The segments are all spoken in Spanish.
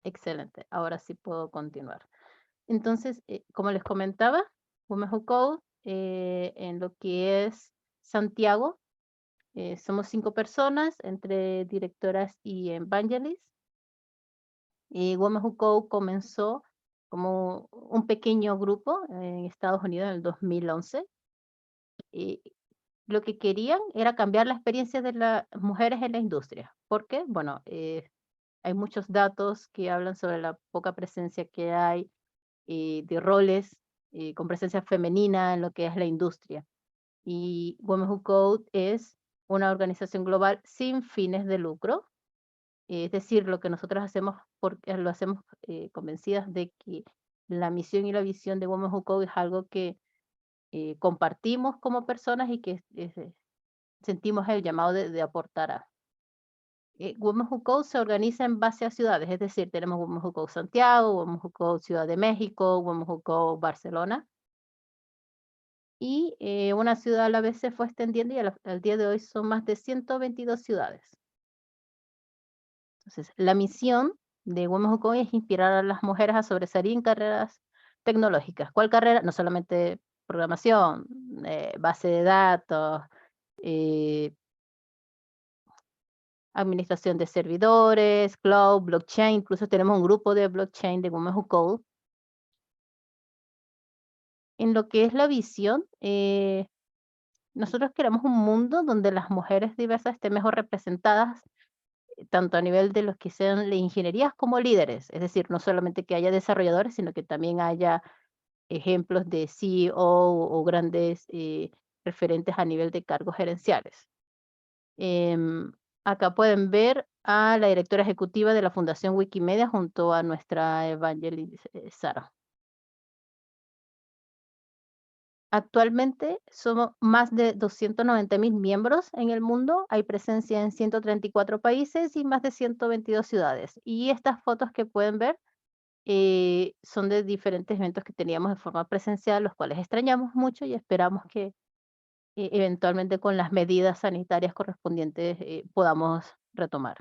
Excelente, ahora sí puedo continuar. Entonces, como les comentaba, Women Who Code, en lo que es Santiago, somos 5 personas, entre directoras y evangelists. Y Women Who Code comenzó como un pequeño grupo en Estados Unidos en el 2011. Y lo que querían era cambiar la experiencia de las mujeres en la industria. ¿Por qué? Bueno, hay muchos datos que hablan sobre la poca presencia que hay de roles con presencia femenina en lo que es la industria. Y Women Who Code es una organización global sin fines de lucro. Es decir, lo que nosotros hacemos porque lo hacemos convencidas de que la misión y la visión de Women Who Code es algo que compartimos como personas y que sentimos el llamado de aportar a. Women Who Code se organiza en base a ciudades, es decir, tenemos Women Who Code Santiago, Women Who Code Ciudad de México, Women Who Code Barcelona, y una ciudad a la vez se fue extendiendo y al día de hoy son más de 122 ciudades. Entonces, la misión de Women Who Code es inspirar a las mujeres a sobresalir en carreras tecnológicas. ¿Cuál carrera? No solamente programación, base de datos, eh, administración de servidores, cloud, blockchain. Incluso tenemos un grupo de blockchain de Women Who Code. En lo que es la visión, nosotros queremos un mundo donde las mujeres diversas estén mejor representadas, tanto a nivel de los que sean de ingenierías como líderes. Es decir, no solamente que haya desarrolladores, sino que también haya ejemplos de CEO o grandes referentes a nivel de cargos gerenciales. Em, Acá pueden ver a la directora ejecutiva de la Fundación Wikimedia junto a nuestra Evangelis Sara. Actualmente somos más de 290.000 miembros en el mundo. Hay presencia en 134 países y más de 122 ciudades. Y estas fotos que pueden ver son de diferentes eventos que teníamos de forma presencial, los cuales extrañamos mucho y esperamos que eventualmente con las medidas sanitarias correspondientes podamos retomar.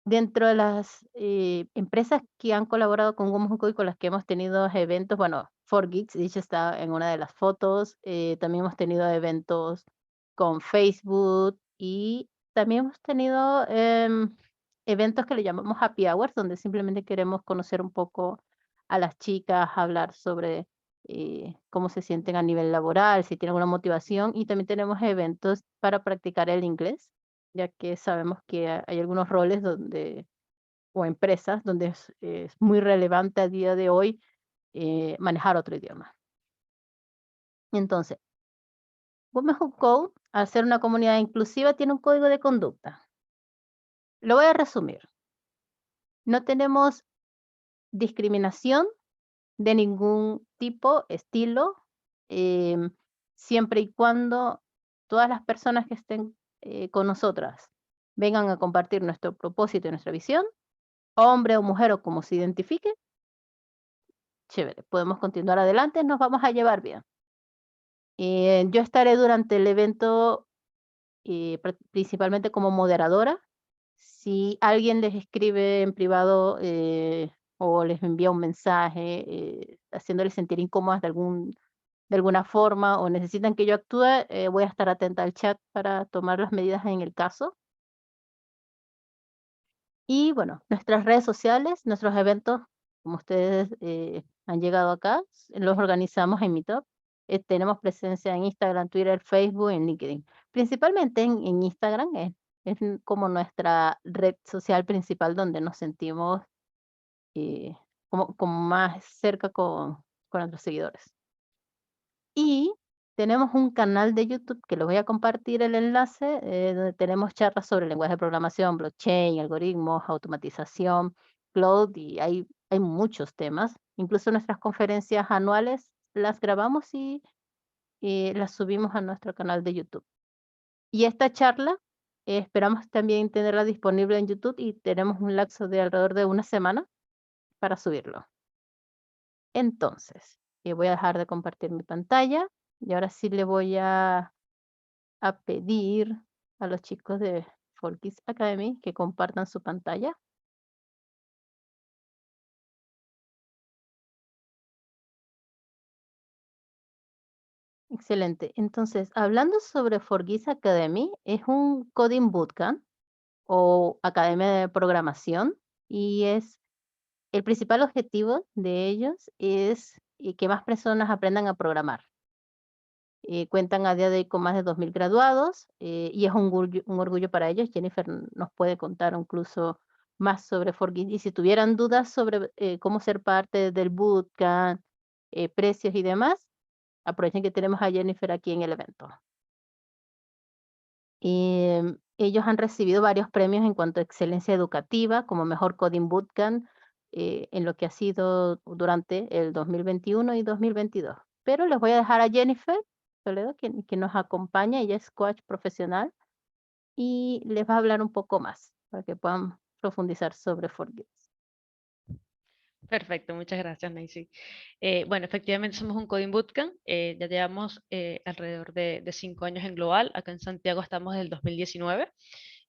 Dentro de las empresas que han colaborado con Women y con las que hemos tenido eventos, bueno, 4Geeks, dicho está en una de las fotos, también hemos tenido eventos con Facebook y también hemos tenido eventos que le llamamos happy hours, donde simplemente queremos conocer un poco a las chicas, hablar sobre cómo se sienten a nivel laboral, si tienen alguna motivación, y también tenemos eventos para practicar el inglés, ya que sabemos que hay algunos roles donde, o empresas donde es muy relevante a día de hoy manejar otro idioma. Entonces, Women Who Code, al ser una comunidad inclusiva, tiene un código de conducta. Lo voy a resumir. No tenemos discriminación de ningún tipo, estilo, em, siempre y cuando todas las personas que estén con nosotras vengan a compartir nuestro propósito y nuestra visión, hombre o mujer o como se identifique, chévere, podemos continuar adelante, nos vamos a llevar bien. Yo estaré durante el evento principalmente como moderadora. Si alguien les escribe en privado o les envía un mensaje haciéndoles sentir incómodas de alguna forma o necesitan que yo actúe, voy a estar atenta al chat para tomar las medidas en el caso. Y bueno, nuestras redes sociales, nuestros eventos, como ustedes han llegado acá, los organizamos en Meetup. Tenemos presencia en Instagram, Twitter, Facebook, en LinkedIn. Principalmente en Instagram, como nuestra red social principal donde nos sentimos como más cerca con nuestros seguidores. Y tenemos un canal de YouTube que les voy a compartir el enlace, donde tenemos charlas sobre lenguaje de programación, blockchain, algoritmos, automatización, cloud, y hay muchos temas. Incluso nuestras conferencias anuales las grabamos y las subimos a nuestro canal de YouTube. Y esta charla esperamos también tenerla disponible en YouTube y tenemos un lapso de alrededor de una semana para subirlo. Entonces, voy a dejar de compartir mi pantalla y ahora sí le voy a pedir a los chicos de Folkis Academy que compartan su pantalla. Excelente. Entonces, hablando sobre Forgis Academy, es un coding bootcamp o academia de programación y es el principal objetivo de ellos es que más personas aprendan a programar. Cuentan a día de hoy con más de 2000 graduados y es un orgullo para ellos. Jennifer nos puede contar incluso más sobre Forgis. Y si tuvieran dudas sobre cómo ser parte del bootcamp, precios y demás, aprovechen que tenemos a Jennifer aquí en el evento. Ellos han recibido varios premios en cuanto a excelencia educativa, como Mejor Coding Bootcamp, en lo que ha sido durante el 2021 y 2022. Pero les voy a dejar a Jennifer Toledo, que nos acompaña. Ella es coach profesional y les va a hablar un poco más para que puedan profundizar sobre Forget. Perfecto, muchas gracias, Nancy. Bueno, efectivamente somos un Coding Bootcamp. Ya llevamos alrededor de 5 años en global. Acá en Santiago estamos desde el 2019.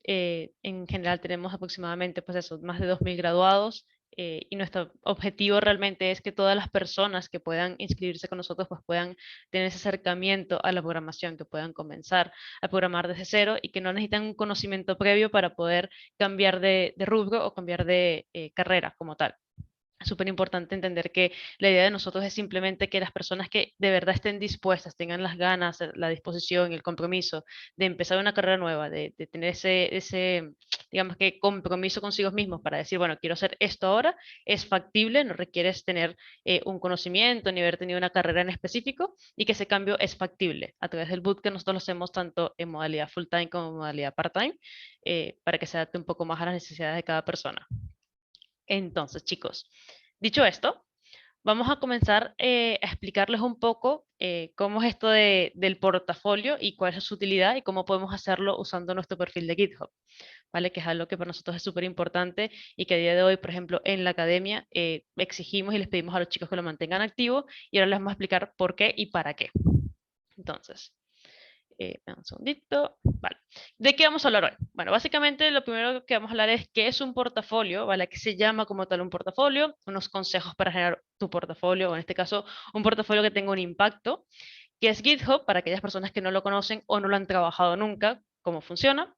En general tenemos aproximadamente, pues eso, más de 2000 graduados. Y nuestro objetivo realmente es que todas las personas que puedan inscribirse con nosotros, pues puedan tener ese acercamiento a la programación, que puedan comenzar a programar desde cero y que no necesitan un conocimiento previo para poder cambiar de rubro o cambiar de carrera como tal. Es súper importante entender que la idea de nosotros es simplemente que las personas que de verdad estén dispuestas, tengan las ganas, la disposición, el compromiso de empezar una carrera nueva, de tener digamos que compromiso consigo mismos para decir, bueno, quiero hacer esto ahora, es factible, no requieres tener un conocimiento ni haber tenido una carrera en específico y que ese cambio es factible. A través del bootcamp nosotros lo hacemos tanto en modalidad full time como en modalidad part time para que se adapte un poco más a las necesidades de cada persona. Entonces, chicos, dicho esto, vamos a comenzar a explicarles un poco cómo es esto del portafolio y cuál es su utilidad y cómo podemos hacerlo usando nuestro perfil de GitHub, ¿vale? Que es algo que para nosotros es súper importante y que a día de hoy, por ejemplo, en la academia exigimos y les pedimos a los chicos que lo mantengan activo y ahora les vamos a explicar por qué y para qué. Entonces, un segundito. Vale. ¿De qué vamos a hablar hoy? Bueno, básicamente lo primero que vamos a hablar es qué es un portafolio, ¿vale? ¿Qué se llama como tal un portafolio? Unos consejos para generar tu portafolio, o en este caso, un portafolio que tenga un impacto. ¿Qué es GitHub? Para aquellas personas que no lo conocen o no lo han trabajado nunca, cómo funciona,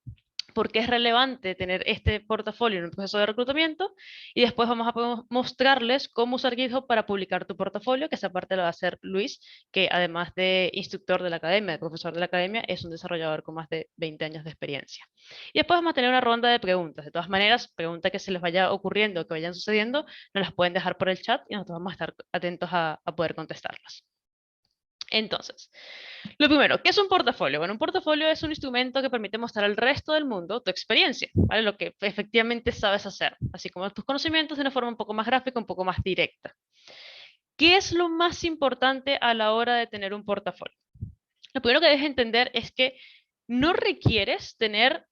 por qué es relevante tener este portafolio en un proceso de reclutamiento y después vamos a mostrarles cómo usar GitHub para publicar tu portafolio, que esa parte lo va a hacer Luis, que además de instructor de la academia, de profesor de la academia, es un desarrollador con más de 20 años de experiencia. Y después vamos a tener una ronda de preguntas. De todas maneras, preguntas que se les vaya ocurriendo, que vayan sucediendo, nos las pueden dejar por el chat y nosotros vamos a estar atentos a poder contestarlas. Entonces, lo primero, ¿qué es un portafolio? Bueno, un portafolio es un instrumento que permite mostrar al resto del mundo tu experiencia, ¿vale? Lo que efectivamente sabes hacer, así como tus conocimientos de una forma un poco más gráfica, un poco más directa. ¿Qué es lo más importante a la hora de tener un portafolio? Lo primero que debes entender es que no requieres tener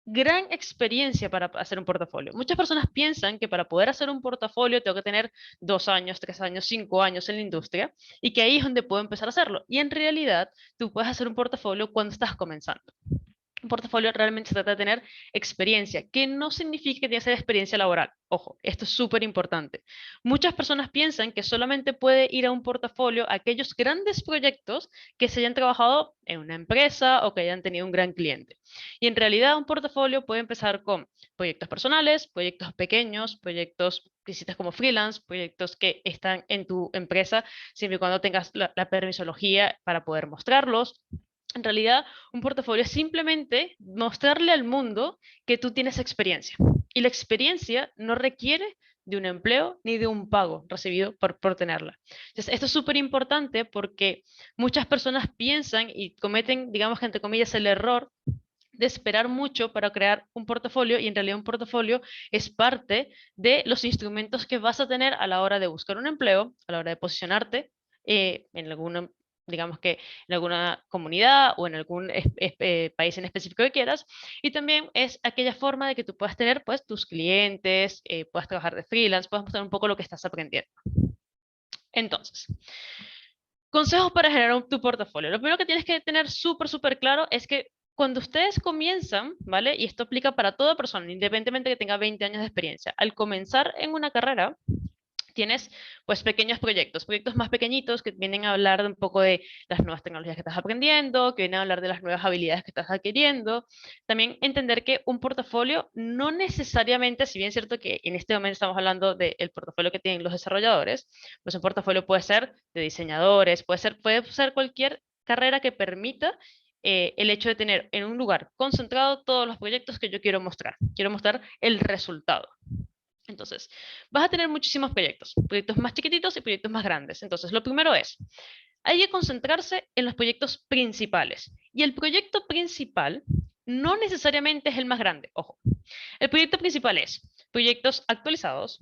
gran experiencia para hacer un portafolio. Muchas personas piensan que para poder hacer un portafolio tengo que tener 2 años, 3 años, 5 años en la industria y que ahí es donde puedo empezar a hacerlo. Y en realidad tú puedes hacer un portafolio cuando estás comenzando. Un portafolio realmente se trata de tener experiencia, que no significa que tienes que tener experiencia laboral. Ojo, esto es súper importante. Muchas personas piensan que solamente puede ir a un portafolio aquellos grandes proyectos que se hayan trabajado en una empresa o que hayan tenido un gran cliente. Y en realidad un portafolio puede empezar con proyectos personales, proyectos pequeños, proyectos que hiciste como freelance, proyectos que están en tu empresa, siempre y cuando tengas la permisología para poder mostrarlos. En realidad, un portafolio es simplemente mostrarle al mundo que tú tienes experiencia. Y la experiencia no requiere de un empleo ni de un pago recibido por tenerla. Entonces, esto es súper importante porque muchas personas piensan y cometen, digamos que entre comillas, el error de esperar mucho para crear un portafolio y en realidad un portafolio es parte de los instrumentos que vas a tener a la hora de buscar un empleo, a la hora de posicionarte en alguna, digamos que en alguna comunidad o en algún país en específico que quieras. Y también es aquella forma de que tú puedas tener pues tus clientes, puedas trabajar de freelance, puedas mostrar un poco lo que estás aprendiendo. Entonces, consejos para generar tu portafolio. Lo primero que tienes que tener súper claro es que cuando ustedes comienzan, ¿vale? Y esto aplica para toda persona, independientemente de que tenga 20 años de experiencia, al comenzar en una carrera, Tienes pues pequeños proyectos, proyectos más pequeñitos que vienen a hablar de un poco de las nuevas tecnologías que estás aprendiendo, que vienen a hablar de las nuevas habilidades que estás adquiriendo. También entender que un portafolio no necesariamente, si bien es cierto que en este momento estamos hablando del portafolio que tienen los desarrolladores, pues un portafolio puede ser de diseñadores, puede ser cualquier carrera que permita el hecho de tener en un lugar concentrado todos los proyectos que yo quiero mostrar. Quiero mostrar el resultado. Entonces, vas a tener muchísimos proyectos, proyectos más chiquititos y proyectos más grandes. Entonces, lo primero es, hay que concentrarse en los proyectos principales. Y el proyecto principal no necesariamente es el más grande, ojo. El proyecto principal es proyectos actualizados,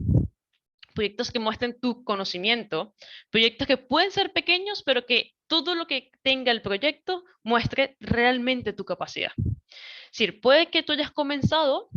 proyectos que muestren tu conocimiento, proyectos que pueden ser pequeños, pero que todo lo que tenga el proyecto muestre realmente tu capacidad. Es decir, puede que tú hayas comenzado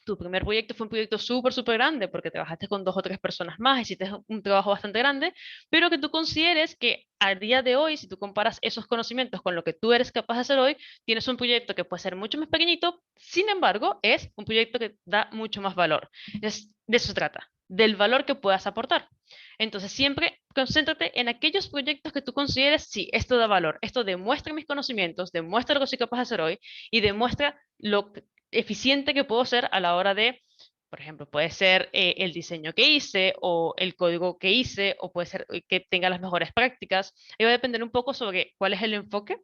tu primer proyecto fue un proyecto súper grande porque trabajaste con 2 o 3 personas más, hiciste un trabajo bastante grande, pero que tú consideres que a día de hoy, si tú comparas esos conocimientos con lo que tú eres capaz de hacer hoy, tienes un proyecto que puede ser mucho más pequeñito, sin embargo, es un proyecto que da mucho más valor. De eso se trata, del valor que puedas aportar. Entonces, siempre concéntrate en aquellos proyectos que tú consideres, sí, esto da valor, esto demuestra mis conocimientos, demuestra lo que soy capaz de hacer hoy y demuestra lo eficiente que puedo ser a la hora de, por ejemplo, puede ser el diseño que hice o el código que hice o puede ser que tenga las mejores prácticas. Y va a depender un poco sobre cuál es el enfoque,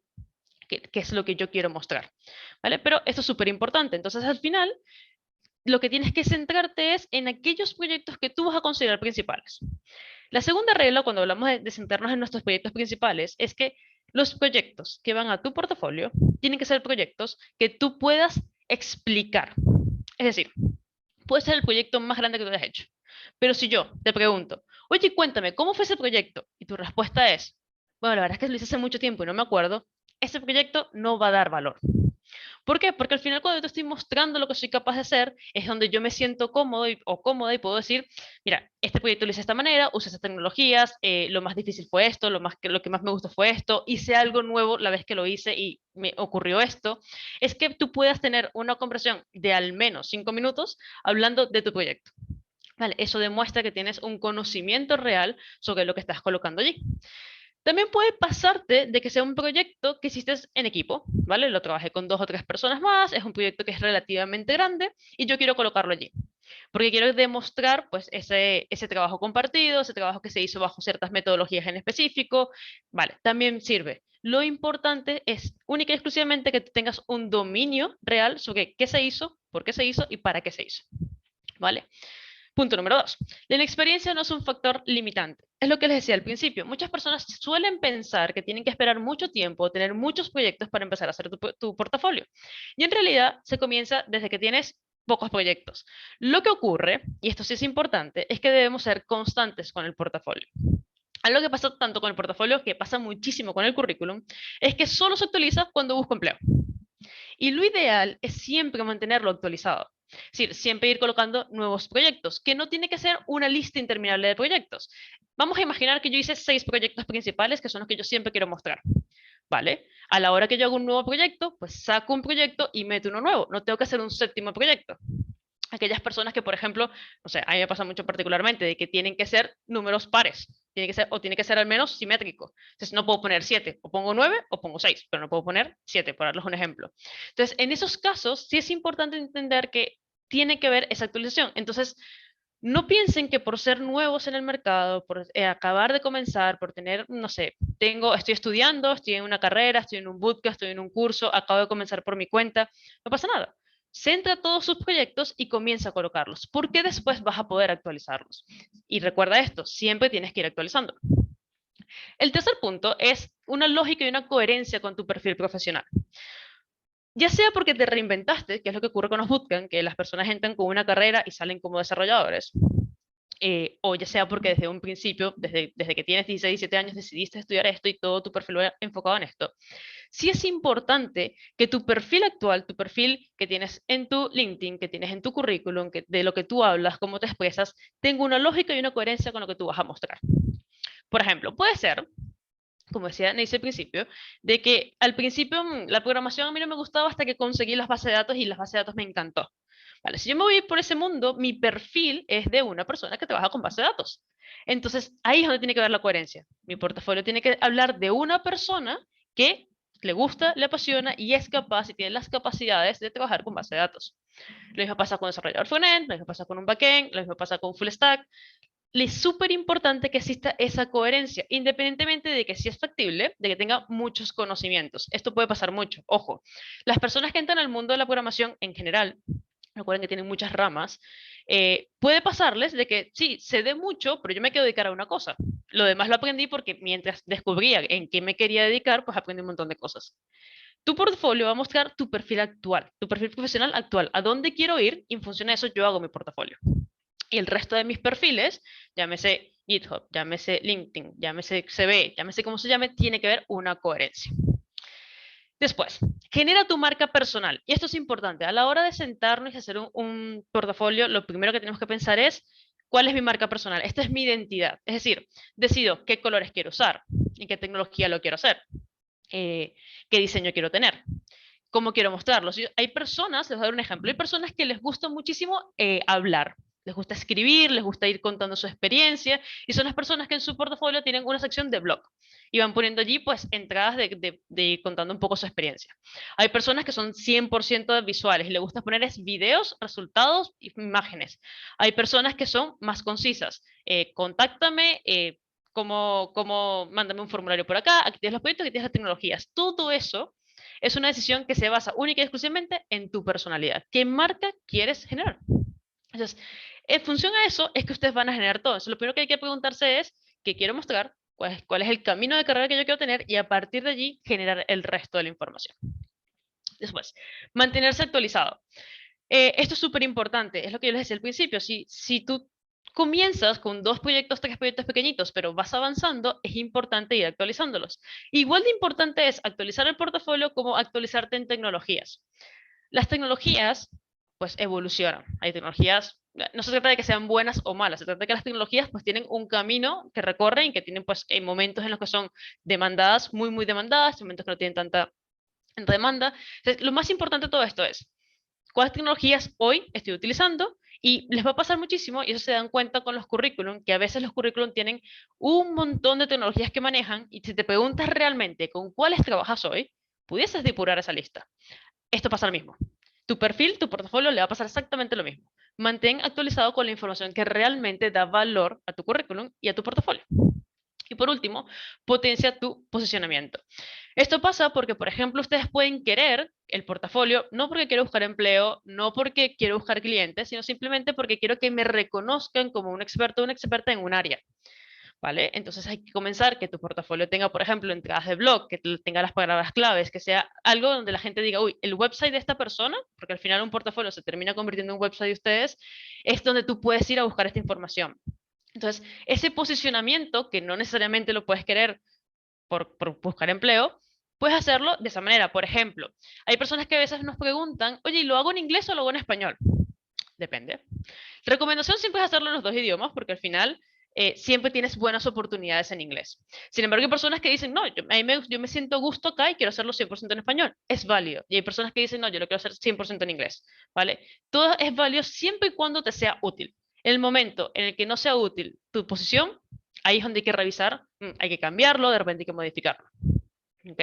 qué es lo que yo quiero mostrar. ¿Vale? Pero esto es súper importante. Entonces, al final, lo que tienes que centrarte es en aquellos proyectos que tú vas a considerar principales. La segunda regla, cuando hablamos de centrarnos en nuestros proyectos principales, es que los proyectos que van a tu portafolio tienen que ser proyectos que tú puedas explicar. Es decir, puede ser el proyecto más grande que tú hayas hecho. Pero si yo te pregunto, oye, cuéntame, ¿cómo fue ese proyecto? Y tu respuesta es, bueno, la verdad es que lo hice hace mucho tiempo y no me acuerdo, ese proyecto no va a dar valor. ¿Por qué? Porque al final cuando yo te estoy mostrando lo que soy capaz de hacer, es donde yo me siento cómodo o cómoda y puedo decir, mira, este proyecto lo hice de esta manera, usé estas tecnologías, lo más difícil fue esto, lo que más me gustó fue esto, hice algo nuevo la vez que lo hice y me ocurrió esto. Es que tú puedas tener una conversación de al menos 5 minutos hablando de tu proyecto. Vale, eso demuestra que tienes un conocimiento real sobre lo que estás colocando allí. También puede pasarte de que sea un proyecto que hiciste en equipo, ¿vale? Lo trabajé con 2 o 3 personas más, es un proyecto que es relativamente grande y yo quiero colocarlo allí, porque quiero demostrar pues ese trabajo compartido, ese trabajo que se hizo bajo ciertas metodologías en específico, ¿vale? También sirve. Lo importante es única y exclusivamente que tengas un dominio real sobre qué se hizo, por qué se hizo y para qué se hizo, ¿vale? Punto número 2. La inexperiencia no es un factor limitante. Es lo que les decía al principio. Muchas personas suelen pensar que tienen que esperar mucho tiempo, tener muchos proyectos para empezar a hacer tu portafolio. Y en realidad se comienza desde que tienes pocos proyectos. Lo que ocurre, y esto sí es importante, es que debemos ser constantes con el portafolio. Algo que pasa tanto con el portafolio, que pasa muchísimo con el currículum, es que solo se actualiza cuando busco empleo. Y lo ideal es siempre mantenerlo actualizado. Es decir, siempre ir colocando nuevos proyectos, que no tiene que ser una lista interminable de proyectos. Vamos a imaginar que yo hice 6 proyectos principales, que son los que yo siempre quiero mostrar. ¿Vale? A la hora que yo hago un nuevo proyecto, pues saco un proyecto y meto uno nuevo. No tengo que hacer un séptimo proyecto. Aquellas personas que, por ejemplo, no sé, a mí me pasa mucho particularmente, de que tienen que ser números pares, tiene que ser al menos simétrico. Entonces no puedo poner 7, o pongo 9 o pongo 6, pero no puedo poner 7, por darles un ejemplo. Entonces, en esos casos, sí es importante entender que tiene que ver esa actualización. Entonces, no piensen que por ser nuevos en el mercado, por acabar de comenzar, por tener, no sé, estoy estudiando, estoy en una carrera, estoy en un bootcamp, estoy en un curso, acabo de comenzar por mi cuenta, no pasa nada. Centra todos sus proyectos y comienza a colocarlos, porque después vas a poder actualizarlos. Y recuerda esto, siempre tienes que ir actualizando. El tercer punto es una lógica y una coherencia con tu perfil profesional. Ya sea porque te reinventaste, que es lo que ocurre con los bootcamp, que las personas entran con una carrera y salen como desarrolladores, o ya sea porque desde un principio, desde que tienes 16, 17 años, decidiste estudiar esto y todo tu perfil va enfocado en esto. Sí es importante que tu perfil actual, tu perfil que tienes en tu LinkedIn, que tienes en tu currículum, de lo que tú hablas, cómo te expresas, tenga una lógica y una coherencia con lo que tú vas a mostrar. Por ejemplo, puede ser, como decía Neisy al principio, de que al principio la programación a mí no me gustaba hasta que conseguí las bases de datos y las bases de datos me encantó. Vale, si yo me voy por ese mundo, mi perfil es de una persona que trabaja con base de datos. Entonces, ahí es donde tiene que ver la coherencia. Mi portafolio tiene que hablar de una persona que le gusta, le apasiona y es capaz y tiene las capacidades de trabajar con base de datos. Lo mismo pasa con desarrollador frontend, lo mismo pasa con un backend, lo mismo pasa con full stack. Le es súper importante que exista esa coherencia, independientemente de que sí es factible, de que tenga muchos conocimientos. Esto puede pasar mucho. Ojo, las personas que entran al mundo de la programación en general, recuerden que tienen muchas ramas, puede pasarles de que sí, sé de mucho, pero yo me quiero dedicar a una cosa. Lo demás lo aprendí porque mientras descubría en qué me quería dedicar, pues aprendí un montón de cosas. Tu portafolio va a mostrar tu perfil actual, tu perfil profesional actual, a dónde quiero ir y en función de eso yo hago mi portafolio. Y el resto de mis perfiles, llámese GitHub, llámese LinkedIn, llámese CV, llámese como se llame, tiene que haber una coherencia. Después, genera tu marca personal. Y esto es importante. A la hora de sentarnos y hacer un portafolio, lo primero que tenemos que pensar es, ¿cuál es mi marca personal? Esta es mi identidad. Es decir, decido qué colores quiero usar y qué tecnología lo quiero hacer, qué diseño quiero tener, cómo quiero mostrarlo. Si hay personas, les voy a dar un ejemplo, hay personas que les gusta muchísimo hablar, les gusta escribir, les gusta ir contando su experiencia, y son las personas que en su portafolio tienen una sección de blog y van poniendo allí pues entradas de ir contando un poco su experiencia. Hay personas que son 100% visuales y les gusta poner es videos, resultados y imágenes. Hay personas que son más concisas. Contáctame, mándame un formulario por acá, aquí tienes los proyectos, aquí tienes las tecnologías. Todo eso es una decisión que se basa única y exclusivamente en tu personalidad. ¿Qué marca quieres generar? Entonces, en función a eso es que ustedes van a generar todo. Entonces, lo primero que hay que preguntarse es qué quiero mostrar, cuál es el camino de carrera que yo quiero tener y a partir de allí generar el resto de la información. Después, mantenerse actualizado. Esto es súper importante, es lo que yo les decía al principio. Si tú comienzas con 2 proyectos, 3 proyectos pequeñitos, pero vas avanzando, es importante ir actualizándolos. Igual de importante es actualizar el portafolio como actualizarte en tecnologías. Las tecnologías, pues, evolucionan. Hay tecnologías, no se trata de que sean buenas o malas, se trata de que las tecnologías, pues, tienen un camino que recorren y que tienen, pues, momentos en los que son demandadas, muy, muy demandadas, momentos que no tienen tanta demanda. Entonces, lo más importante de todo esto es cuáles tecnologías hoy estoy utilizando y les va a pasar muchísimo y eso se dan cuenta con los currículum, que a veces los currículum tienen un montón de tecnologías que manejan y si te preguntas realmente con cuáles trabajas hoy, pudieses depurar esa lista. Esto pasa lo mismo. Tu perfil, tu portafolio le va a pasar exactamente lo mismo. Mantén actualizado con la información que realmente da valor a tu currículum y a tu portafolio. Y por último, potencia tu posicionamiento. Esto pasa porque, por ejemplo, ustedes pueden querer el portafolio, no porque quiero buscar empleo, no porque quiero buscar clientes, sino simplemente porque quiero que me reconozcan como un experto o una experta en un área. ¿Vale? Entonces hay que comenzar que tu portafolio tenga, por ejemplo, entradas de blog, que tenga las palabras claves, que sea algo donde la gente diga, uy, el website de esta persona, porque al final un portafolio se termina convirtiendo en un website de ustedes, es donde tú puedes ir a buscar esta información. Entonces, ese posicionamiento, que no necesariamente lo puedes querer por buscar empleo, puedes hacerlo de esa manera. Por ejemplo, hay personas que a veces nos preguntan, oye, ¿y lo hago en inglés o lo hago en español? Depende. Recomendación siempre es hacerlo en los 2 idiomas, porque al final siempre tienes buenas oportunidades en inglés. Sin embargo, hay personas que dicen, no, yo me siento a gusto acá y quiero hacerlo 100% en español. Es válido. Y hay personas que dicen, no, yo lo quiero hacer 100% en inglés. ¿Vale? Todo es válido siempre y cuando te sea útil. En el momento en el que no sea útil tu posición, ahí es donde hay que revisar, hay que cambiarlo, de repente hay que modificarlo. ¿Ok?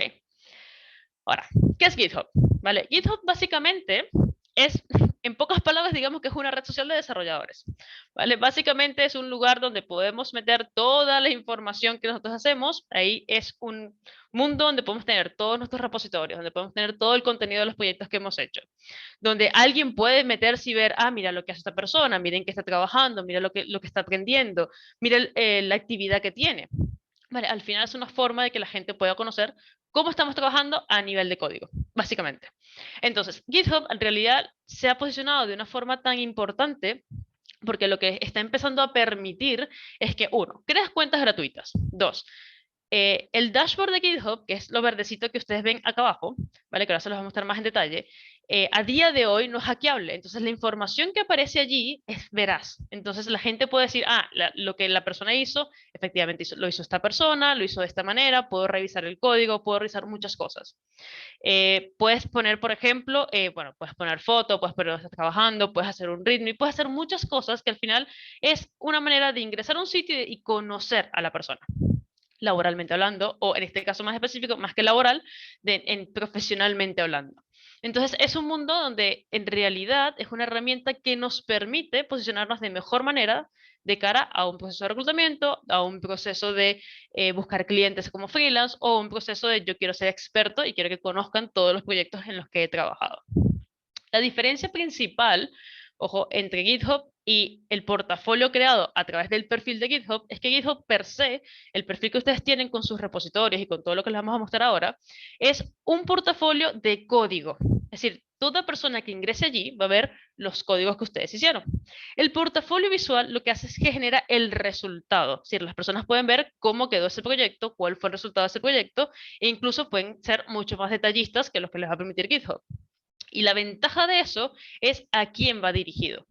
Ahora, ¿qué es GitHub? ¿Vale? GitHub básicamente es, en pocas palabras, digamos que es una red social de desarrolladores. ¿Vale? Básicamente es un lugar donde podemos meter toda la información que nosotros hacemos. Ahí es un mundo donde podemos tener todos nuestros repositorios, donde podemos tener todo el contenido de los proyectos que hemos hecho. Donde alguien puede meterse y ver, ah, mira lo que hace esta persona, miren que está trabajando, mira lo que está aprendiendo, mira la actividad que tiene. Vale, al final es una forma de que la gente pueda conocer cómo estamos trabajando a nivel de código, básicamente. Entonces, GitHub en realidad se ha posicionado de una forma tan importante porque lo que está empezando a permitir es que, uno, creas cuentas gratuitas. Dos, el dashboard de GitHub, que es lo verdecito que ustedes ven acá abajo, ¿vale? Que ahora se los voy a mostrar más en detalle, a día de hoy no es hackeable. Entonces la información que aparece allí es veraz. Entonces la gente puede decir, lo que la persona hizo, efectivamente lo hizo esta persona, lo hizo de esta manera, puedo revisar el código, puedo revisar muchas cosas. Puedes poner, por ejemplo, bueno, puedes poner foto, puedes poner estás trabajando, puedes hacer un ritmo y puedes hacer muchas cosas que al final es una manera de ingresar a un sitio y conocer a la persona laboralmente hablando, o en este caso más específico, más que laboral, profesionalmente hablando. Entonces es un mundo donde en realidad es una herramienta que nos permite posicionarnos de mejor manera de cara a un proceso de reclutamiento, a un proceso de buscar clientes como freelance o un proceso de yo quiero ser experto y quiero que conozcan todos los proyectos en los que he trabajado. La diferencia principal, ojo, entre GitHub y el portafolio creado a través del perfil de GitHub es que GitHub per se, el perfil que ustedes tienen con sus repositorios y con todo lo que les vamos a mostrar ahora, es un portafolio de código. Es decir, toda persona que ingrese allí va a ver los códigos que ustedes hicieron. El portafolio visual lo que hace es que genera el resultado. Es decir, las personas pueden ver cómo quedó ese proyecto, cuál fue el resultado de ese proyecto, e incluso pueden ser mucho más detallistas que los que les va a permitir GitHub. Y la ventaja de eso es a quién va dirigido.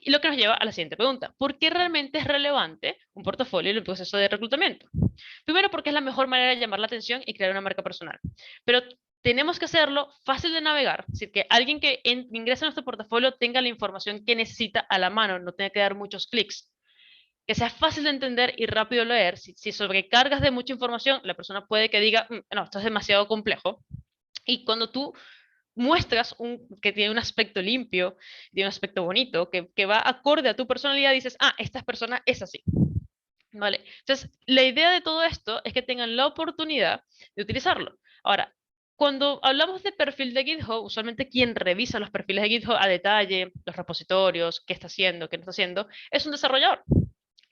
Y lo que nos lleva a la siguiente pregunta. ¿Por qué realmente es relevante un portafolio en el proceso de reclutamiento? Primero, porque es la mejor manera de llamar la atención y crear una marca personal. Pero tenemos que hacerlo fácil de navegar, es decir, que alguien que ingrese a nuestro portafolio tenga la información que necesita a la mano, no tenga que dar muchos clics. Que sea fácil de entender y rápido leer. Si sobrecargas de mucha información, la persona puede que diga, no, esto es demasiado complejo. Y cuando tú muestras que tiene un aspecto limpio, tiene un aspecto bonito, que va acorde a tu personalidad, dices, esta persona es así. ¿Vale? Entonces, la idea de todo esto es que tengan la oportunidad de utilizarlo. Ahora, cuando hablamos de perfil de GitHub, usualmente quien revisa los perfiles de GitHub a detalle, los repositorios, qué está haciendo, qué no está haciendo, es un desarrollador.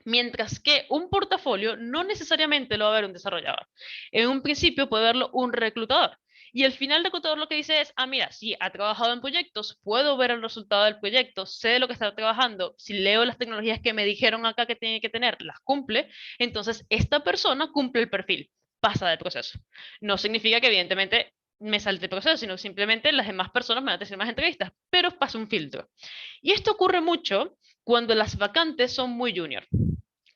Mientras que un portafolio no necesariamente lo va a ver un desarrollador. En un principio puede verlo un reclutador. Y al final el reclutador lo que dice es, mira, si ha trabajado en proyectos, puedo ver el resultado del proyecto, sé de lo que está trabajando, si leo las tecnologías que me dijeron acá que tiene que tener, las cumple, entonces esta persona cumple el perfil, pasa del proceso. No significa que evidentemente me salte el proceso, sino simplemente las demás personas me van a hacer más entrevistas, pero pasa un filtro. Y esto ocurre mucho cuando las vacantes son muy junior.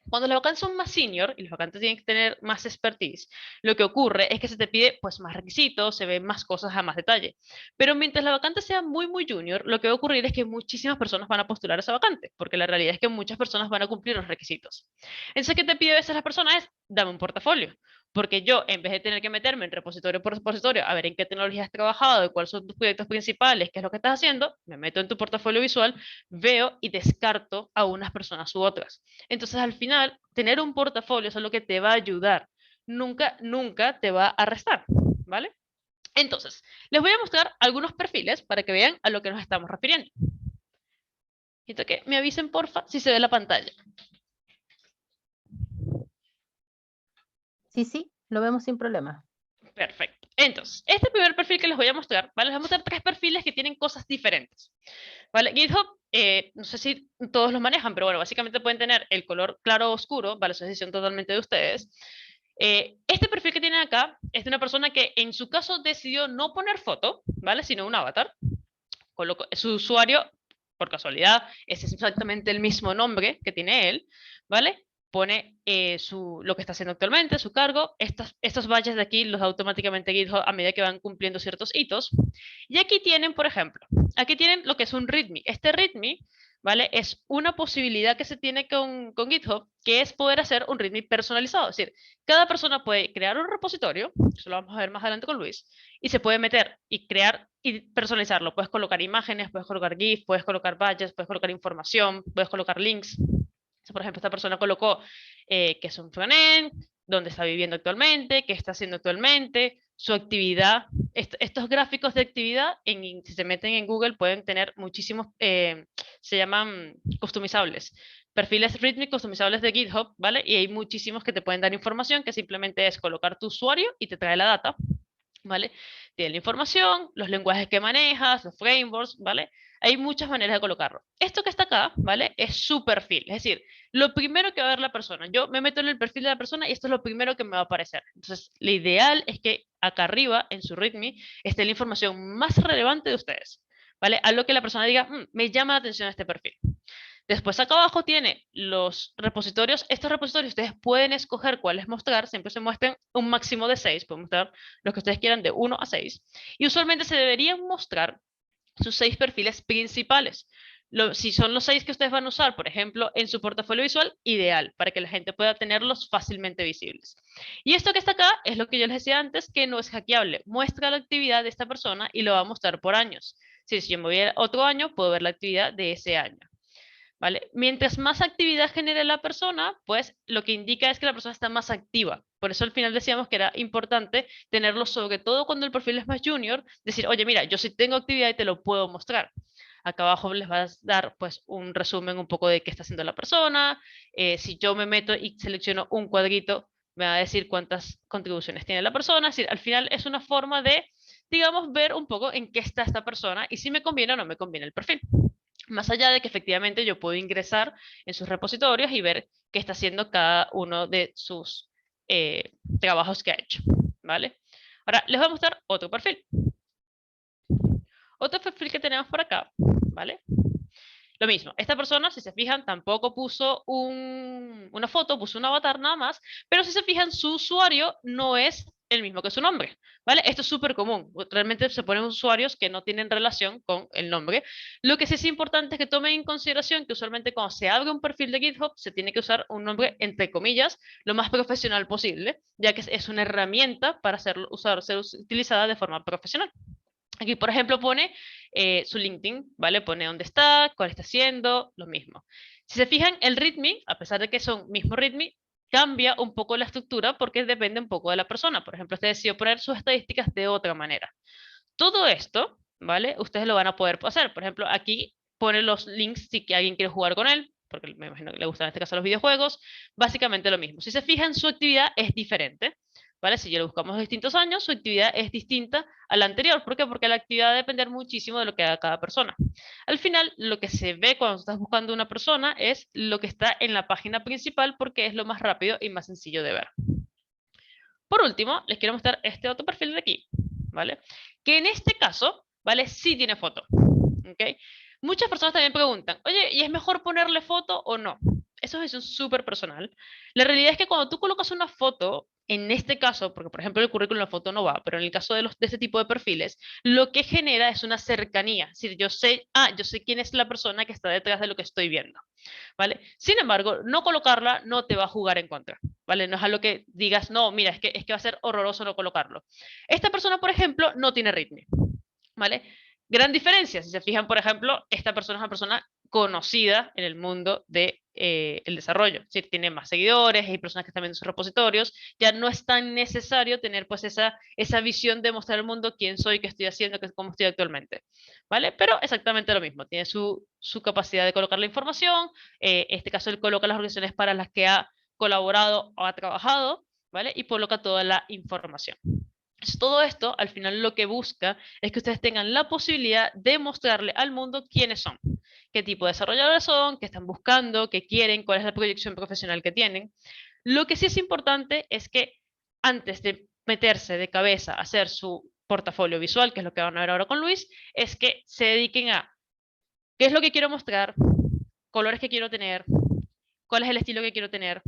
Cuando las vacantes son más senior y los vacantes tienen que tener más expertise, lo que ocurre es que se te pide pues más requisitos, se ven más cosas a más detalle. Pero mientras la vacante sea muy, muy junior, lo que va a ocurrir es que muchísimas personas van a postular esa vacante, porque la realidad es que muchas personas van a cumplir los requisitos. Entonces, ¿qué te pide a veces la persona? Es, dame un portafolio. Porque yo, en vez de tener que meterme en repositorio por repositorio, a ver en qué tecnología has trabajado, cuáles son tus proyectos principales, qué es lo que estás haciendo, me meto en tu portafolio visual, veo y descarto a unas personas u otras. Entonces, al final, tener un portafolio es lo que te va a ayudar. Nunca, nunca te va a restar, ¿vale? Entonces, les voy a mostrar algunos perfiles para que vean a lo que nos estamos refiriendo. Necesito que me avisen, porfa, si se ve la pantalla. Sí, sí, lo vemos sin problema. Perfecto. Entonces, este primer perfil que les voy a mostrar, ¿vale? Les voy a mostrar tres perfiles que tienen cosas diferentes. ¿Vale? GitHub, no sé si todos los manejan, pero bueno, básicamente pueden tener el color claro o oscuro, ¿vale? Eso es decisión totalmente de ustedes. Este perfil que tienen acá es de una persona que en su caso decidió no poner foto, ¿vale? Sino un avatar. Su usuario, por casualidad, ese es exactamente el mismo nombre que tiene él, ¿vale? Pone lo que está haciendo actualmente, su cargo. Estos badges de aquí los da automáticamente GitHub a medida que van cumpliendo ciertos hitos. Y aquí tienen, por ejemplo, aquí tienen lo que es un README. Este README, ¿vale? Es una posibilidad que se tiene con GitHub, que es poder hacer un README personalizado. Es decir, cada persona puede crear un repositorio, eso lo vamos a ver más adelante con Luis, y se puede meter y crear y personalizarlo. Puedes colocar imágenes, puedes colocar GIF, puedes colocar badges, puedes colocar información, puedes colocar links. Por ejemplo, esta persona colocó que es un frontend, dónde está viviendo actualmente, qué está haciendo actualmente, su actividad. Estos gráficos de actividad, si se meten en Google, pueden tener muchísimos, se llaman customizables. Perfiles README customizables de GitHub, ¿vale? Y hay muchísimos que te pueden dar información, que simplemente es colocar tu usuario y te trae la data, ¿vale? Tiene la información, los lenguajes que manejas, los frameworks, ¿vale? Hay muchas maneras de colocarlo. Esto que está acá, ¿vale? Es su perfil. Es decir, lo primero que va a ver la persona. Yo me meto en el perfil de la persona y esto es lo primero que me va a aparecer. Entonces, lo ideal es que acá arriba, en su README, esté la información más relevante de ustedes. ¿Vale? A lo que la persona diga, me llama la atención este perfil. Después acá abajo tiene los repositorios. Estos repositorios ustedes pueden escoger cuáles mostrar. Siempre se muestran un máximo de 6. Pueden mostrar los que ustedes quieran de 1 a 6. Y usualmente se deberían mostrar sus 6 perfiles principales. Si son los 6 que ustedes van a usar, por ejemplo, en su portafolio visual, ideal, para que la gente pueda tenerlos fácilmente visibles. Y esto que está acá es lo que yo les decía antes, que no es hackeable. Muestra la actividad de esta persona y lo va a mostrar por años. Si yo me voy a otro año, puedo ver la actividad de ese año. ¿Vale? Mientras más actividad genere la persona, pues lo que indica es que la persona está más activa. Por eso al final decíamos que era importante tenerlo, sobre todo cuando el perfil es más junior, decir, oye, mira, yo sí tengo actividad y te lo puedo mostrar. Acá abajo les va a dar pues un resumen un poco de qué está haciendo la persona. Si yo me meto y selecciono un cuadrito, me va a decir cuántas contribuciones tiene la persona. Es decir, al final es una forma de, digamos, ver un poco en qué está esta persona y si me conviene o no me conviene el perfil. Más allá de que efectivamente yo puedo ingresar en sus repositorios y ver qué está haciendo cada uno de sus trabajos que ha hecho, ¿vale? Ahora les voy a mostrar otro perfil. Otro perfil que tenemos por acá, ¿vale? Lo mismo, esta persona, si se fijan, tampoco puso una foto, puso un avatar nada más, pero si se fijan, su usuario no es el mismo que su nombre, ¿vale? Esto es súper común. Realmente se ponen usuarios que no tienen relación con el nombre. Lo que sí es importante es que tomen en consideración que usualmente cuando se abre un perfil de GitHub, se tiene que usar un nombre, entre comillas, lo más profesional posible, ya que es una herramienta para ser utilizada de forma profesional. Aquí, por ejemplo, pone su LinkedIn, ¿vale? Pone dónde está, cuál está haciendo, lo mismo. Si se fijan, el README, a pesar de que son mismo README, cambia un poco la estructura porque depende un poco de la persona. Por ejemplo, usted decidió poner sus estadísticas de otra manera. Todo esto, ¿vale? Ustedes lo van a poder hacer. Por ejemplo, aquí pone los links si alguien quiere jugar con él, porque me imagino que le gustan en este caso los videojuegos. Básicamente lo mismo. Si se fijan, su actividad es diferente, ¿vale? Si yo lo buscamos distintos años, su actividad es distinta a la anterior. ¿Por qué? Porque la actividad va a depender muchísimo de lo que haga cada persona. Al final, lo que se ve cuando estás buscando una persona es lo que está en la página principal porque es lo más rápido y más sencillo de ver. Por último, les quiero mostrar este otro perfil de aquí, ¿vale? Que en este caso, ¿vale? Sí tiene foto, ¿ok? Muchas personas también preguntan, oye, ¿y es mejor ponerle foto o no? Eso es súper personal. La realidad es que cuando tú colocas una foto, en este caso, porque por ejemplo el currículum la foto no va, pero en el caso de este tipo de perfiles, lo que genera es una cercanía. Es decir, yo sé quién es la persona que está detrás de lo que estoy viendo, ¿vale? Sin embargo, no colocarla no te va a jugar en contra, ¿vale? No es algo que digas, no, mira, es que va a ser horroroso no colocarlo. Esta persona, por ejemplo, no tiene ritmo, ¿vale? Gran diferencia, si se fijan, por ejemplo, esta persona es una persona conocida en el mundo de el desarrollo, ¿sí? Tiene más seguidores, hay personas que están viendo sus repositorios, ya no es tan necesario tener pues esa visión de mostrar al mundo quién soy, qué estoy haciendo, cómo estoy actualmente, ¿vale? Pero exactamente lo mismo, tiene su capacidad de colocar la información, en este caso él coloca las organizaciones para las que ha colaborado o ha trabajado, ¿vale? Y coloca toda la información. Todo esto, al final, lo que busca es que ustedes tengan la posibilidad de mostrarle al mundo quiénes son, qué tipo de desarrolladores son, qué están buscando, qué quieren, cuál es la proyección profesional que tienen. Lo que sí es importante es que antes de meterse de cabeza a hacer su portafolio visual, que es lo que van a ver ahora con Luis, es que se dediquen a qué es lo que quiero mostrar, colores que quiero tener, cuál es el estilo que quiero tener,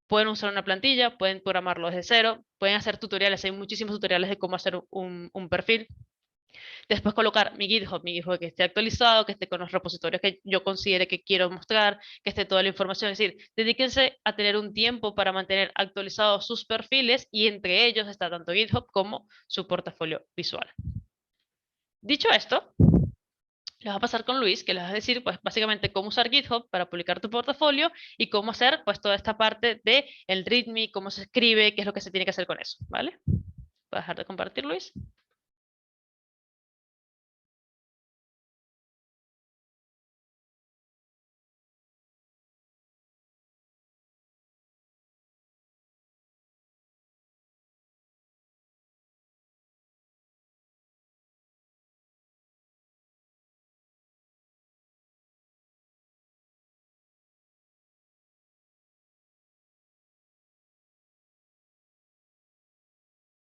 pueden usar una plantilla, pueden programarlo desde cero, pueden hacer tutoriales, hay muchísimos tutoriales de cómo hacer un perfil. Después colocar mi GitHub que esté actualizado, que esté con los repositorios que yo considere que quiero mostrar, que esté toda la información. Es decir, dedíquense a tener un tiempo para mantener actualizados sus perfiles y entre ellos está tanto GitHub como su portafolio visual. Dicho esto, les va a pasar con Luis, que les va a decir, pues, básicamente cómo usar GitHub para publicar tu portafolio y cómo hacer, pues, toda esta parte de el README, cómo se escribe, qué es lo que se tiene que hacer con eso, ¿vale? Voy a dejar de compartir, Luis.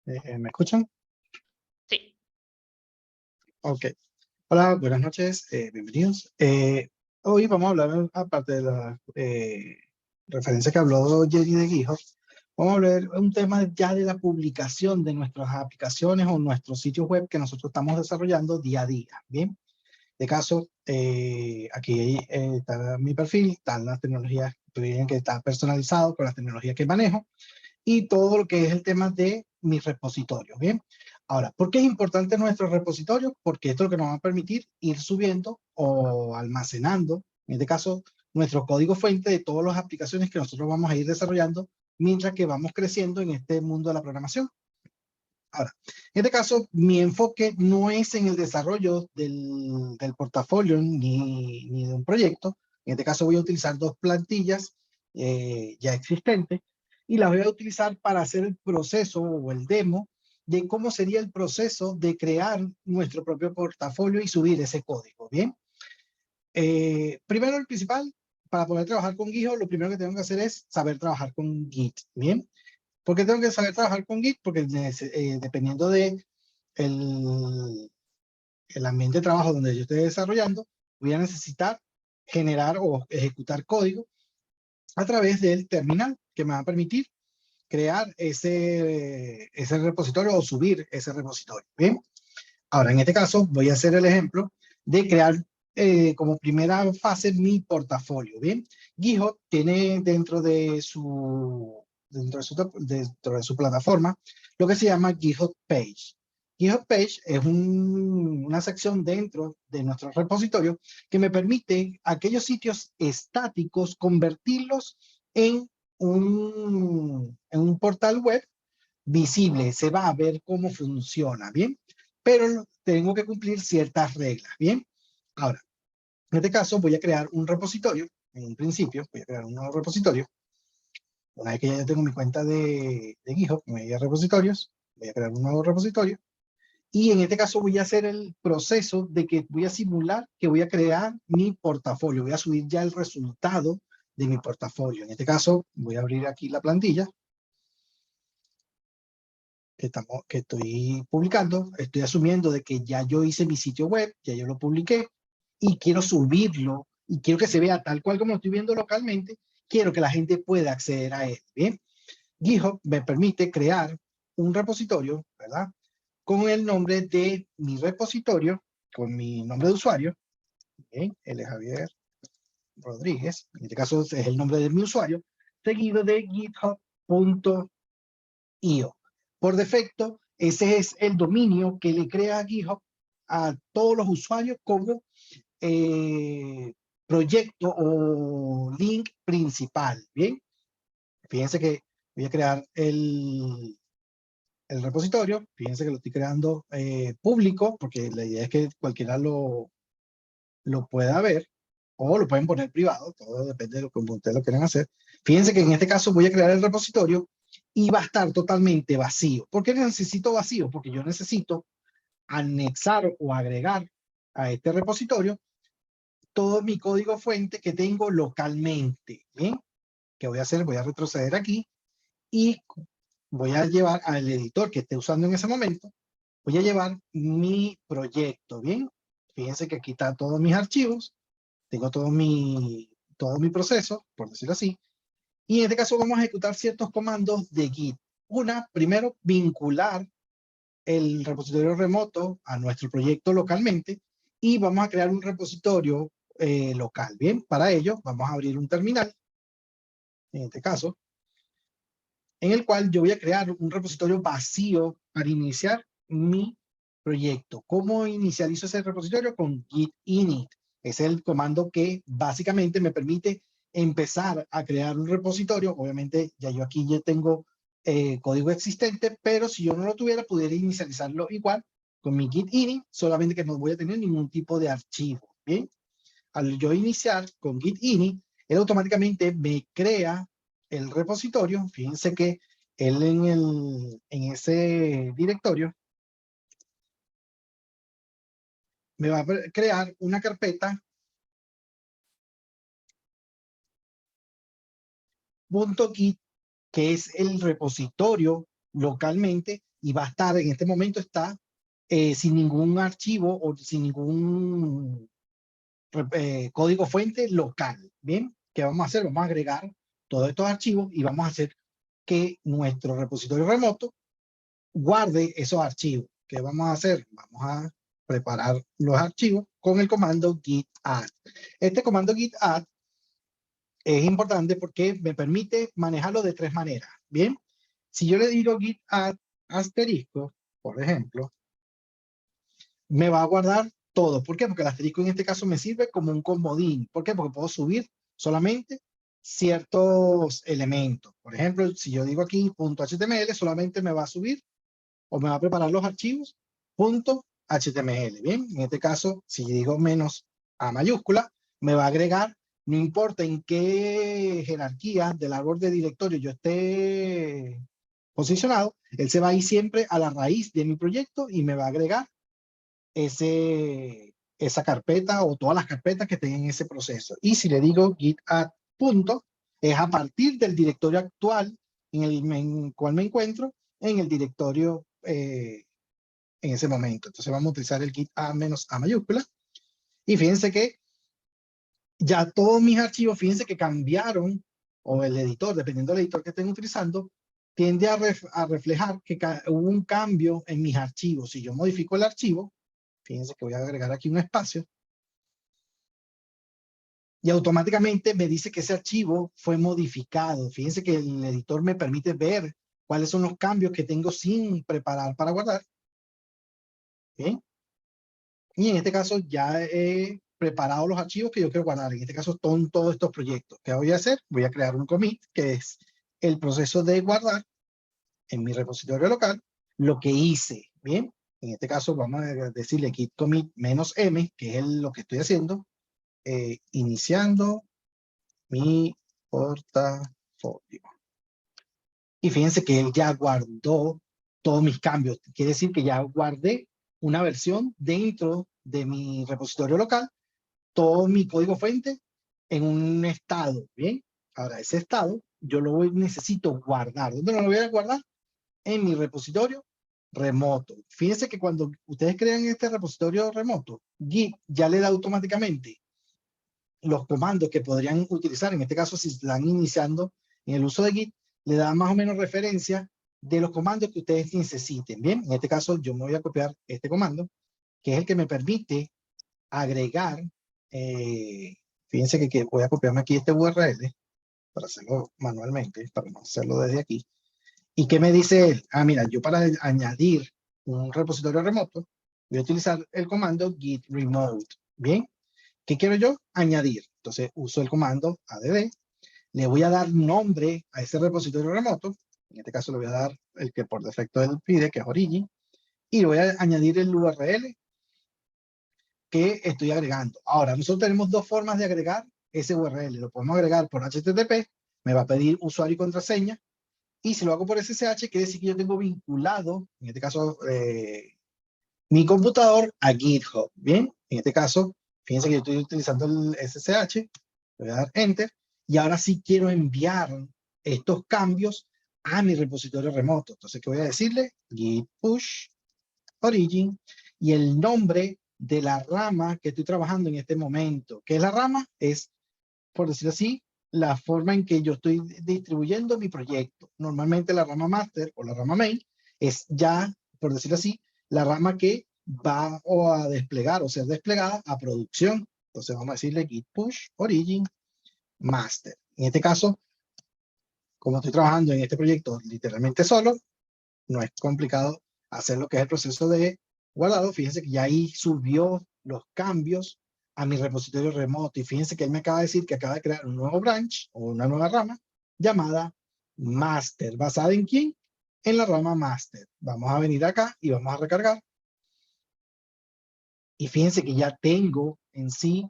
¿Me escuchan? Sí. Ok. Hola, buenas noches, bienvenidos. Hoy vamos a hablar, aparte de la referencia que habló Jerry de GitHub, vamos a hablar un tema ya de la publicación de nuestras aplicaciones o nuestros sitios web que nosotros estamos desarrollando día a día, ¿bien? De caso, aquí está mi perfil, están las tecnologías que está personalizado con las tecnologías que manejo y todo lo que es el tema de mis repositorios, ¿bien? Ahora, ¿por qué es importante nuestro repositorio? Porque esto es lo que nos va a permitir ir subiendo o almacenando, en este caso, nuestro código fuente de todas las aplicaciones que nosotros vamos a ir desarrollando mientras que vamos creciendo en este mundo de la programación. Ahora, en este caso, mi enfoque no es en el desarrollo del portafolio ni de un proyecto. En este caso voy a utilizar dos plantillas ya existentes y las voy a utilizar para hacer el proceso o el demo de cómo sería el proceso de crear nuestro propio portafolio y subir ese código, ¿bien? Primero, el principal, para poder trabajar con GitHub, lo primero que tengo que hacer es saber trabajar con Git, ¿bien? ¿Por qué tengo que saber trabajar con Git? Porque dependiendo de el ambiente de trabajo donde yo esté desarrollando, voy a necesitar generar o ejecutar código a través del terminal que me va a permitir crear ese repositorio o subir ese repositorio. Bien. Ahora, en este caso, voy a hacer el ejemplo de crear como primera fase mi portafolio. Bien. GitHub tiene dentro de su plataforma lo que se llama GitHub Page. GitHub Page es una sección dentro de nuestro repositorio que me permite aquellos sitios estáticos convertirlos en un portal web visible. Se va a ver cómo funciona, ¿bien? Pero tengo que cumplir ciertas reglas, ¿bien? Ahora, en este caso voy a crear un repositorio. En un principio voy a crear un nuevo repositorio. Una vez que ya tengo mi cuenta de GitHub, me voy a repositorios, voy a crear un nuevo repositorio. Y en este caso voy a hacer el proceso de que voy a simular que voy a crear mi portafolio. Voy a subir ya el resultado de mi portafolio. En este caso voy a abrir aquí la plantilla que estoy publicando. Estoy asumiendo de que ya yo hice mi sitio web, ya yo lo publiqué y quiero subirlo y quiero que se vea tal cual como lo estoy viendo localmente. Quiero que la gente pueda acceder a él. Bien. GitHub me permite crear un repositorio, ¿verdad? Con el nombre de mi repositorio, con mi nombre de usuario, ¿bien? Él es Javier Rodríguez, en este caso es el nombre de mi usuario, seguido de github.io. Por defecto, ese es el dominio que le crea a GitHub a todos los usuarios como proyecto o link principal, ¿bien? Fíjense que voy a crear el repositorio. Fíjense que lo estoy creando público, porque la idea es que cualquiera lo pueda ver, o lo pueden poner privado, todo depende de lo que ustedes lo quieran hacer. Fíjense que en este caso voy a crear el repositorio y va a estar totalmente vacío. ¿Por qué necesito vacío? Porque yo necesito anexar o agregar a este repositorio todo mi código fuente que tengo localmente. ¿Bien? ¿Qué voy a hacer? Voy a retroceder aquí y voy a llevar al editor que esté usando en ese momento, voy a llevar mi proyecto, ¿bien? Fíjense que aquí están todos mis archivos, tengo todo mi proceso, por decirlo así, y en este caso vamos a ejecutar ciertos comandos de Git. Primero, vincular el repositorio remoto a nuestro proyecto localmente y vamos a crear un repositorio local, ¿bien? Para ello, vamos a abrir un terminal, en este caso, en el cual yo voy a crear un repositorio vacío para iniciar mi proyecto. ¿Cómo inicializo ese repositorio? Con git init. Es el comando que básicamente me permite empezar a crear un repositorio. Obviamente ya yo aquí ya tengo código existente, pero si yo no lo tuviera, pudiera inicializarlo igual con mi git init, solamente que no voy a tener ningún tipo de archivo. Bien, al yo iniciar con git init, él automáticamente me crea el repositorio. Fíjense que él en ese directorio me va a crear una carpeta .git, que es el repositorio localmente y va a estar, en este momento está sin ningún archivo o sin ningún código fuente local. Bien, ¿qué vamos a hacer? Vamos a agregar todos estos archivos y vamos a hacer que nuestro repositorio remoto guarde esos archivos. ¿Qué vamos a hacer? Vamos a preparar los archivos con el comando git add. Este comando git add es importante porque me permite manejarlo de tres maneras. Bien, si yo le digo git add asterisco, por ejemplo, me va a guardar todo. ¿Por qué? Porque el asterisco en este caso me sirve como un comodín. ¿Por qué? Porque puedo subir solamente ciertos elementos. Por ejemplo, si yo digo aquí .html, solamente me va a subir o me va a preparar los archivos .html. Bien, en este caso, si digo menos A mayúscula, me va a agregar, no importa en qué jerarquía del árbol de directorio yo esté posicionado, él se va a ir siempre a la raíz de mi proyecto y me va a agregar esa carpeta o todas las carpetas que estén en ese proceso. Y si le digo git add punto, es a partir del directorio actual en el cual me encuentro, en el directorio en ese momento. Entonces vamos a utilizar el git add menos A mayúscula. Y fíjense que ya todos mis archivos, fíjense que cambiaron, o el editor, dependiendo del editor que estén utilizando, tiende a reflejar que hubo un cambio en mis archivos. Si yo modifico el archivo, fíjense que voy a agregar aquí un espacio, y automáticamente me dice que ese archivo fue modificado. Fíjense que el editor me permite ver cuáles son los cambios que tengo sin preparar para guardar. ¿Bien? Y en este caso ya he preparado los archivos que yo quiero guardar. En este caso son todos estos proyectos. ¿Qué voy a hacer? Voy a crear un commit, que es el proceso de guardar en mi repositorio local lo que hice. Bien, en este caso vamos a decirle git commit menos m, que es lo que estoy haciendo, iniciando mi portafolio. Y fíjense que él ya guardó todos mis cambios. Quiere decir que ya guardé una versión dentro de mi repositorio local, todo mi código fuente en un estado. Bien, ahora ese estado yo necesito guardar. ¿Dónde lo voy a guardar? En mi repositorio remoto. Fíjense que cuando ustedes crean este repositorio remoto, Git ya le da automáticamente los comandos que podrían utilizar. En este caso, si están iniciando en el uso de Git, le da más o menos referencia de los comandos que ustedes necesiten. Bien, en este caso yo me voy a copiar este comando, que es el que me permite agregar, fíjense que voy a copiarme aquí este URL para hacerlo manualmente, para no hacerlo desde aquí. ¿Y qué me dice él? Ah, mira, yo para añadir un repositorio remoto, voy a utilizar el comando git remote. Bien, ¿qué quiero yo? Añadir. Entonces uso el comando add, le voy a dar nombre a ese repositorio remoto. En este caso le voy a dar el que por defecto él pide, que es origin, y le voy a añadir el URL que estoy agregando. Ahora, nosotros tenemos dos formas de agregar ese URL. Lo podemos agregar por HTTP, me va a pedir usuario y contraseña, y si lo hago por SSH, quiere decir que yo tengo vinculado, en este caso, mi computador a GitHub. Bien, en este caso, fíjense que yo estoy utilizando el SSH, le voy a dar Enter, y ahora sí quiero enviar estos cambios a mi repositorio remoto. Entonces, ¿qué voy a decirle? Git push origin, y el nombre de la rama que estoy trabajando en este momento. ¿Qué es la rama? Es, por decirlo así, la forma en que yo estoy distribuyendo mi proyecto. Normalmente la rama master o la rama main es ya, por decirlo así, la rama que va a desplegar o ser desplegada a producción. Entonces vamos a decirle git push origin master. En este caso, como estoy trabajando en este proyecto literalmente solo, no es complicado hacer lo que es el proceso de guardado. Fíjense que ya ahí subió los cambios a mi repositorio remoto. Y fíjense que él me acaba de decir que acaba de crear un nuevo branch o una nueva rama llamada master. ¿Basada en quién? En la rama master. Vamos a venir acá y vamos a recargar. Y fíjense que ya tengo en sí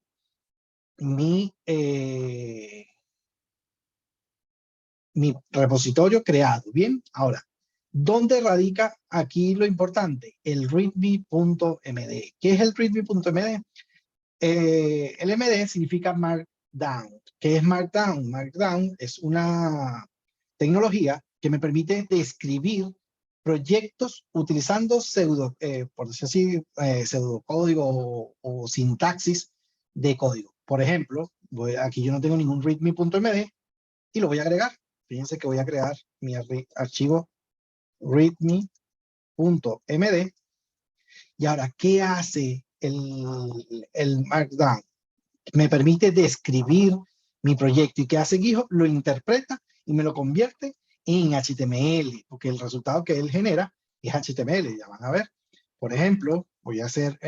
mi repositorio creado. Bien, ahora, ¿dónde radica aquí lo importante? El readme.md. ¿Qué es el readme.md? El MD significa Markdown. ¿Qué es Markdown? Markdown es una tecnología que me permite describir proyectos utilizando por decir así, pseudocódigo o sintaxis de código. Por ejemplo, aquí yo no tengo ningún readme.md y lo voy a agregar. Fíjense que voy a crear mi archivo readme.md. Y ahora, ¿qué hace el Markdown? Me permite describir mi proyecto. ¿Y qué hace GitHub? Lo interpreta y me lo convierte en HTML, porque el resultado que él genera es HTML. Ya van a ver. Por ejemplo, voy a hacer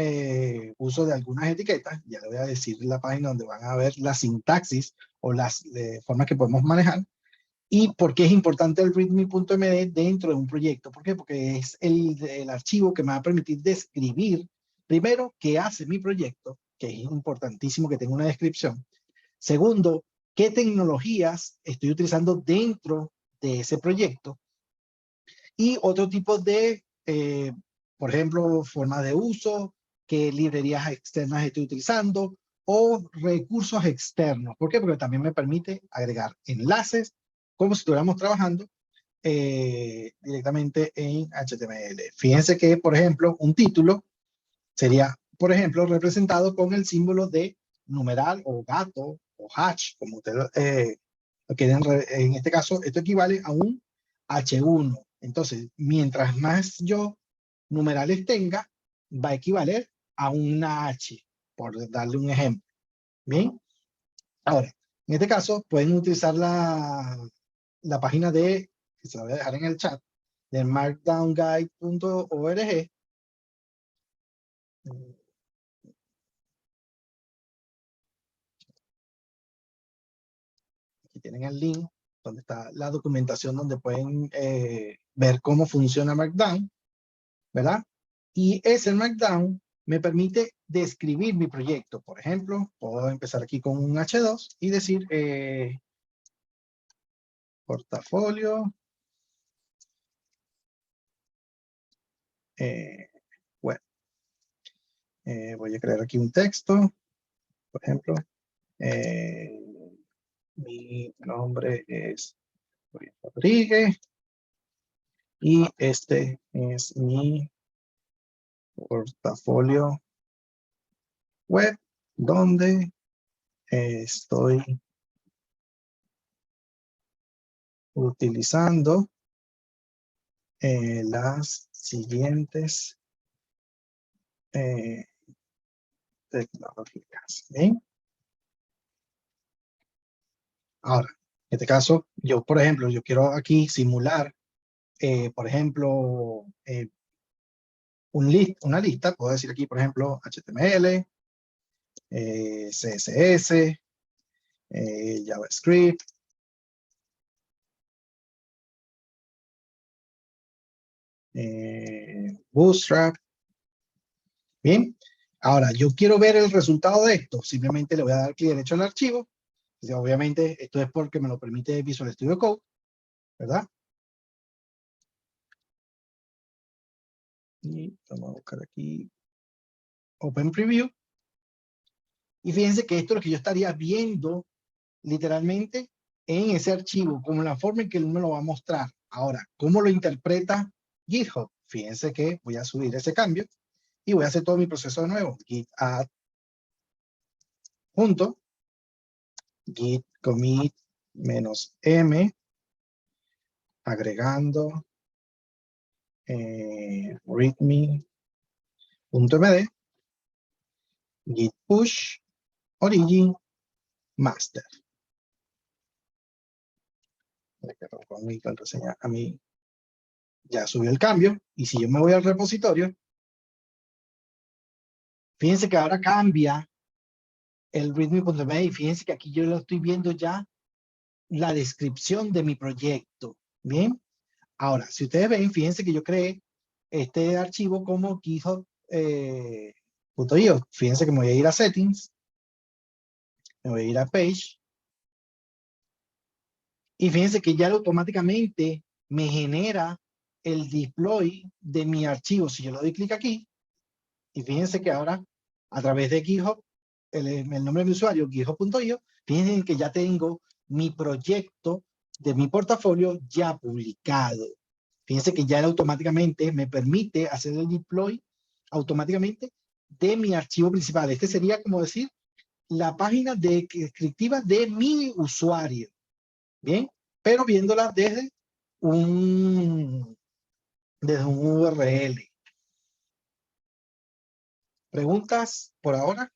uso de algunas etiquetas. Ya le voy a decir la página donde van a ver la sintaxis o las formas que podemos manejar. ¿Y por qué es importante el readme.md dentro de un proyecto? ¿Por qué? Porque es el archivo que me va a permitir describir, primero, qué hace mi proyecto, que es importantísimo que tenga una descripción. Segundo, qué tecnologías estoy utilizando dentro de ese proyecto. Y otro tipo de, por ejemplo, forma de uso, qué librerías externas estoy utilizando o recursos externos. ¿Por qué? Porque también me permite agregar enlaces como si estuviéramos trabajando directamente en HTML. Fíjense que, por ejemplo, un título sería, por ejemplo, representado con el símbolo de numeral o gato o hash, como ustedes lo quieren. En este caso, esto equivale a un H1. Entonces, mientras más yo numerales tenga, va a equivaler a una H, por darle un ejemplo. Bien. Ahora, en este caso, pueden utilizar la página que se la voy a dejar en el chat, de markdownguide.org. Aquí tienen el link donde está la documentación donde pueden ver cómo funciona Markdown, ¿verdad? Y ese Markdown me permite describir mi proyecto. Por ejemplo, puedo empezar aquí con un H2 y decir portafolio web. Voy a crear aquí un texto, por ejemplo. Mi nombre es Rodríguez y este es mi portafolio web donde estoy utilizando las siguientes tecnologías. ¿Bien? Ahora, en este caso, yo, por ejemplo, yo quiero aquí simular, por ejemplo, una lista. Puedo decir aquí, por ejemplo, HTML, CSS, JavaScript, Bootstrap. Bien, ahora yo quiero ver el resultado de esto. Simplemente le voy a dar clic derecho al archivo. Y obviamente esto es porque me lo permite Visual Studio Code, ¿verdad? Y vamos a buscar aquí Open Preview. Y fíjense que esto es lo que yo estaría viendo literalmente en ese archivo, como la forma en que él me lo va a mostrar. Ahora, ¿cómo lo interpreta GitHub? Fíjense que voy a subir ese cambio y voy a hacer todo mi proceso de nuevo. Git add junto, git commit -m, agregando readme.md, git push origin master. Con mi contraseña a mí ya subió el cambio. Y si yo me voy al repositorio, fíjense que ahora cambia el readme.md y fíjense que aquí yo lo estoy viendo ya la descripción de mi proyecto. Bien. Ahora, si ustedes ven, fíjense que yo creé este archivo como GitHub .io. Fíjense que me voy a ir a Settings, me voy a ir a Page, y fíjense que ya automáticamente me genera el deploy de mi archivo. Si yo le doy clic aquí, y fíjense que ahora, a través de GitHub, el nombre de mi usuario, github.io, fíjense que ya tengo mi proyecto de mi portafolio ya publicado. Fíjense que ya él automáticamente me permite hacer el deploy automáticamente de mi archivo principal. Este sería como decir la página descriptiva de mi usuario. Bien, pero viéndola desde un URL. ¿Preguntas por ahora?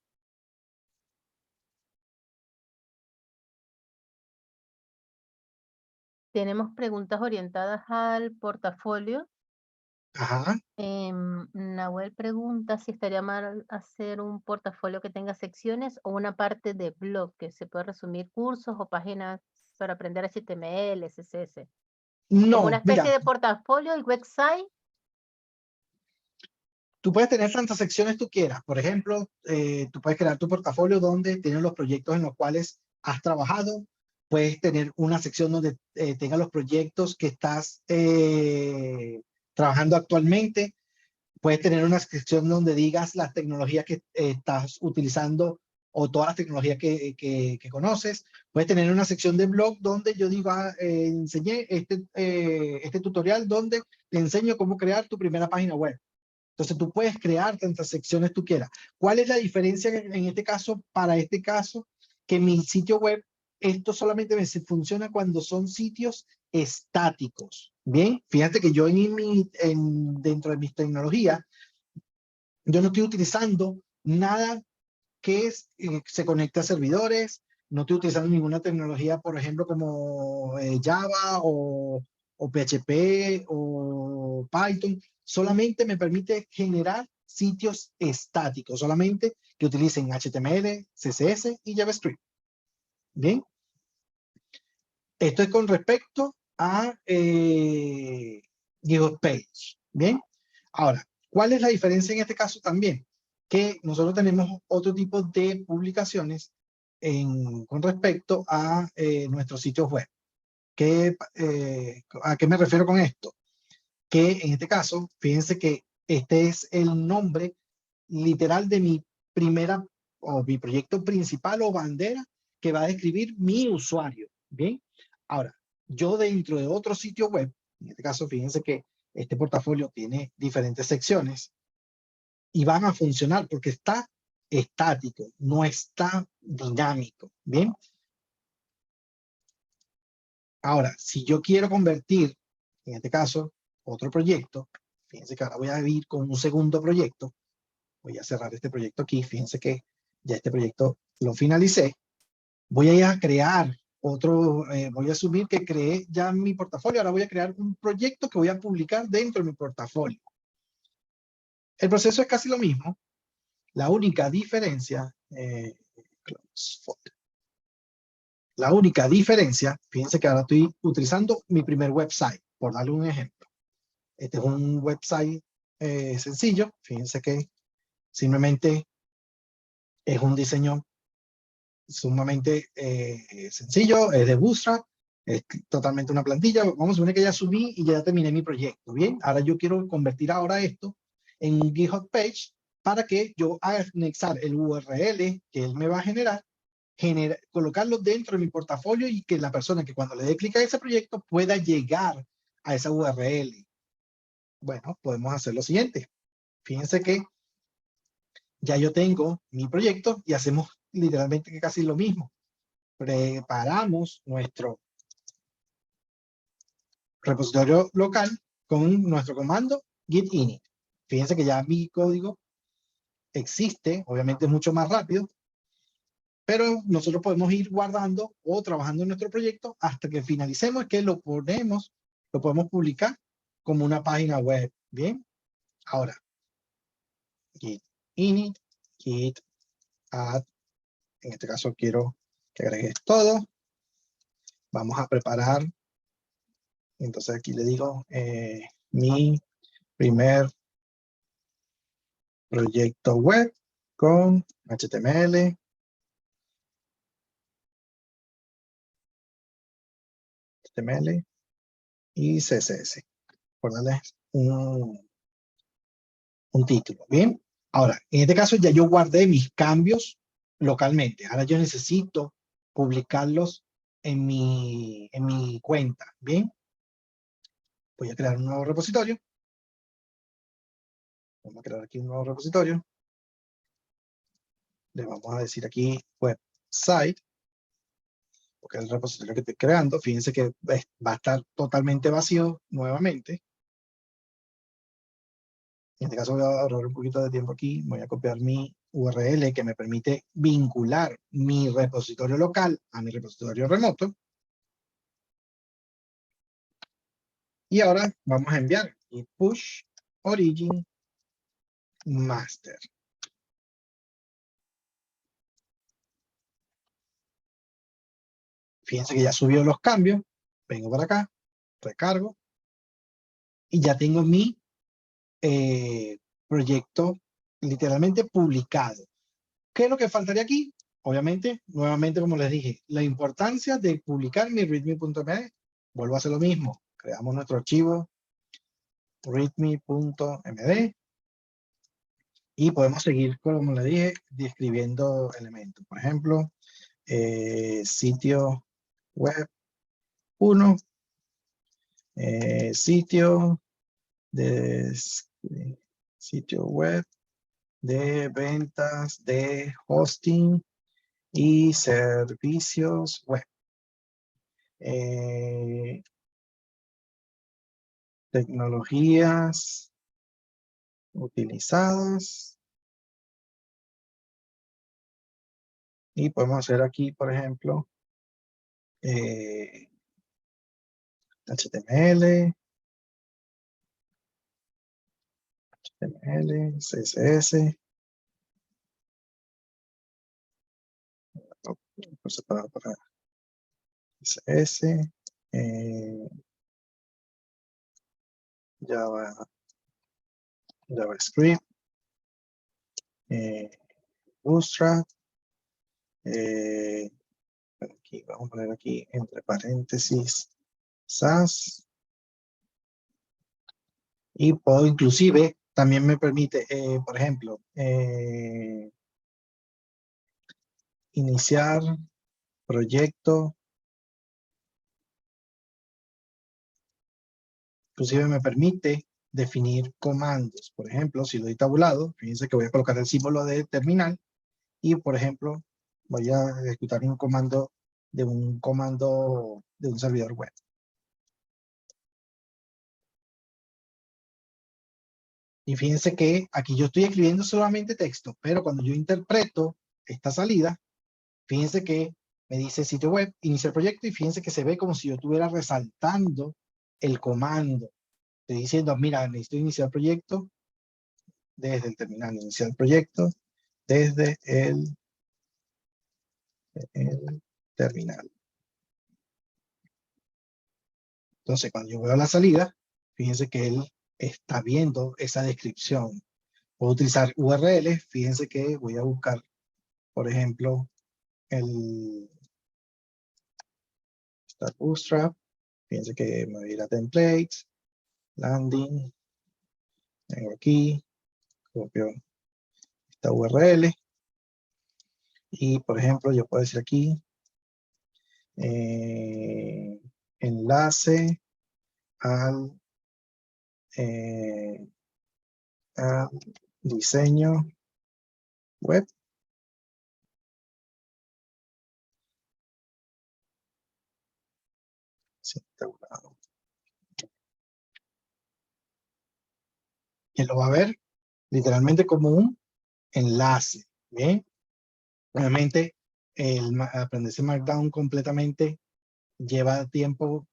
Tenemos preguntas orientadas al portafolio. Ajá. Nahuel pregunta si estaría mal hacer un portafolio que tenga secciones o una parte de blog que se puede resumir cursos o páginas para aprender HTML, CSS. Como una No, especie mira, de portafolio, el website. tú puedes tener tantas secciones tú quieras. Por ejemplo, tú puedes crear tu portafolio donde tienes los proyectos en los cuales has trabajado. Puedes tener una sección donde tengas los proyectos que estás trabajando actualmente. Puedes tener una sección donde digas las tecnologías que estás utilizando o todas las tecnologías que conoces. Puedes tener una sección de blog donde yo digo, enseñé este tutorial donde te enseño cómo crear tu primera página web. Entonces tú puedes crear tantas secciones tú quieras. ¿Cuál es la diferencia en este caso, para este caso? Que mi sitio web, esto solamente me funciona cuando son sitios estáticos. Bien, fíjate que yo dentro de mis tecnologías, yo no estoy utilizando nada que se conecte a servidores, no estoy utilizando ninguna tecnología, por ejemplo, como Java o PHP o Python. Solamente me permite generar sitios estáticos, solamente que utilicen HTML, CSS y JavaScript. Bien. Esto es con respecto a GitHub-Page. Bien. Ahora, ¿cuál es la diferencia en este caso también? Que nosotros tenemos otro tipo de publicaciones con respecto a nuestros sitios web. ¿A qué me refiero con esto? Que en este caso, fíjense que este es el nombre literal de mi primera o mi proyecto principal o bandera que va a describir mi usuario. Bien, ahora, yo dentro de otro sitio web, en este caso, fíjense que este portafolio tiene diferentes secciones y van a funcionar porque está estático, no está dinámico. Bien. Ahora, si yo quiero convertir, en este caso, otro proyecto, fíjense que ahora voy a ir con un segundo proyecto. Voy a cerrar este proyecto aquí. Fíjense que ya este proyecto lo finalicé. Voy a ir a crear otro, voy a asumir que creé ya mi portafolio. Ahora voy a crear un proyecto que voy a publicar dentro de mi portafolio. El proceso es casi lo mismo. La única diferencia, fíjense que ahora estoy utilizando mi primer website, por darle un ejemplo. Este es un website sencillo. Fíjense que simplemente es un diseño sumamente sencillo, es de Bootstrap, es totalmente una plantilla. Vamos a suponer que ya subí y ya terminé mi proyecto. Bien, ahora yo quiero convertir ahora esto en un GitHub page para que yo haga anexar el URL que él me va a generar, colocarlo dentro de mi portafolio y que la persona que cuando le dé clic a ese proyecto pueda llegar a esa URL. Bueno, podemos hacer lo siguiente. Fíjense que ya yo tengo mi proyecto y hacemos literalmente casi lo mismo. Preparamos nuestro repositorio local con nuestro comando git init. Fíjense que ya mi código existe, obviamente es mucho más rápido, pero nosotros podemos ir guardando o trabajando en nuestro proyecto hasta que finalicemos, que lo podemos publicar como una página web. Bien, ahora git init, git add, en este caso quiero que agregues todo. Vamos a preparar. Entonces aquí le digo mi primer proyecto web con HTML, y CSS, por darle un título. Bien, ahora, en este caso ya yo guardé mis cambios localmente. Ahora yo necesito publicarlos en mi cuenta. Bien, Voy a crear un nuevo repositorio. Vamos a crear aquí un nuevo repositorio. Le vamos a decir aquí website, porque es el repositorio que estoy creando. Fíjense que va a estar totalmente vacío nuevamente. En este caso voy a ahorrar un poquito de tiempo aquí. Voy a copiar mi URL que me permite vincular mi repositorio local a mi repositorio remoto. Y ahora vamos a enviar git push origin master. Fíjense que ya subió los cambios. Vengo para acá, recargo. Y ya tengo mi proyecto literalmente publicado. ¿Qué es lo que faltaría aquí? Obviamente, nuevamente, como les dije, la importancia de publicar mi readme.md. Vuelvo a hacer lo mismo. Creamos nuestro archivo readme.md y podemos seguir, como les dije, describiendo elementos. Por ejemplo, sitio web 1, sitio web de ventas de hosting y servicios web. Tecnologías utilizadas. Y podemos hacer aquí, por ejemplo, HTML, CSS, por separado para CSS, JavaScript, Bootstrap, aquí vamos a poner aquí entre paréntesis SAS, y puedo inclusive, también me permite, por ejemplo, iniciar proyecto. Inclusive me permite definir comandos. Por ejemplo, si lo doy tabulado, fíjense que voy a colocar el símbolo de terminal y, por ejemplo, voy a ejecutar un comando de un servidor web. Y fíjense que aquí yo estoy escribiendo solamente texto, pero cuando yo interpreto esta salida, fíjense que me dice sitio web, iniciar proyecto, y fíjense que se ve como si yo estuviera resaltando el comando. Estoy diciendo, mira, necesito iniciar proyecto desde el terminal, iniciar proyecto desde el terminal. Entonces, cuando yo veo la salida, fíjense que él está viendo esa descripción. Puedo utilizar URLs, fíjense que voy a buscar, por ejemplo, el Start Bootstrap. Fíjense que me voy a ir a Templates, Landing, vengo aquí, copio esta URL, y por ejemplo, yo puedo decir aquí, enlace al diseño web. Sí, tabulado. Y lo va a ver literalmente como un enlace. Bien. Obviamente, aprenderse Markdown completamente lleva tiempo,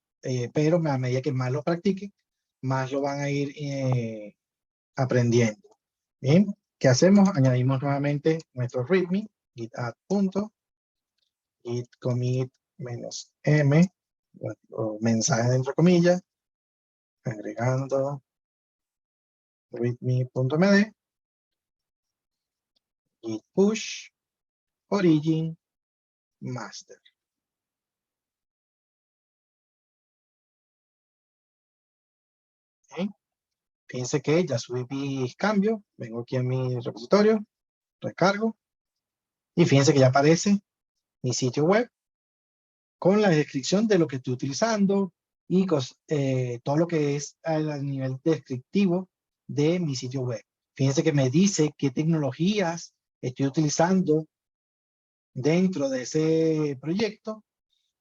pero a medida que más lo practiquen, más lo van a ir aprendiendo. Bien. ¿Qué hacemos? Añadimos nuevamente nuestro readme, git add punto, git commit -m, o mensaje entre comillas, agregando readme.md, git push origin master. ¿Okay? Fíjense que ya subí mis cambios, vengo aquí a mi repositorio, recargo, y fíjense que ya aparece mi sitio web con la descripción de lo que estoy utilizando, y todo lo que es a nivel descriptivo de mi sitio web. Fíjense que me dice qué tecnologías estoy utilizando dentro de ese proyecto,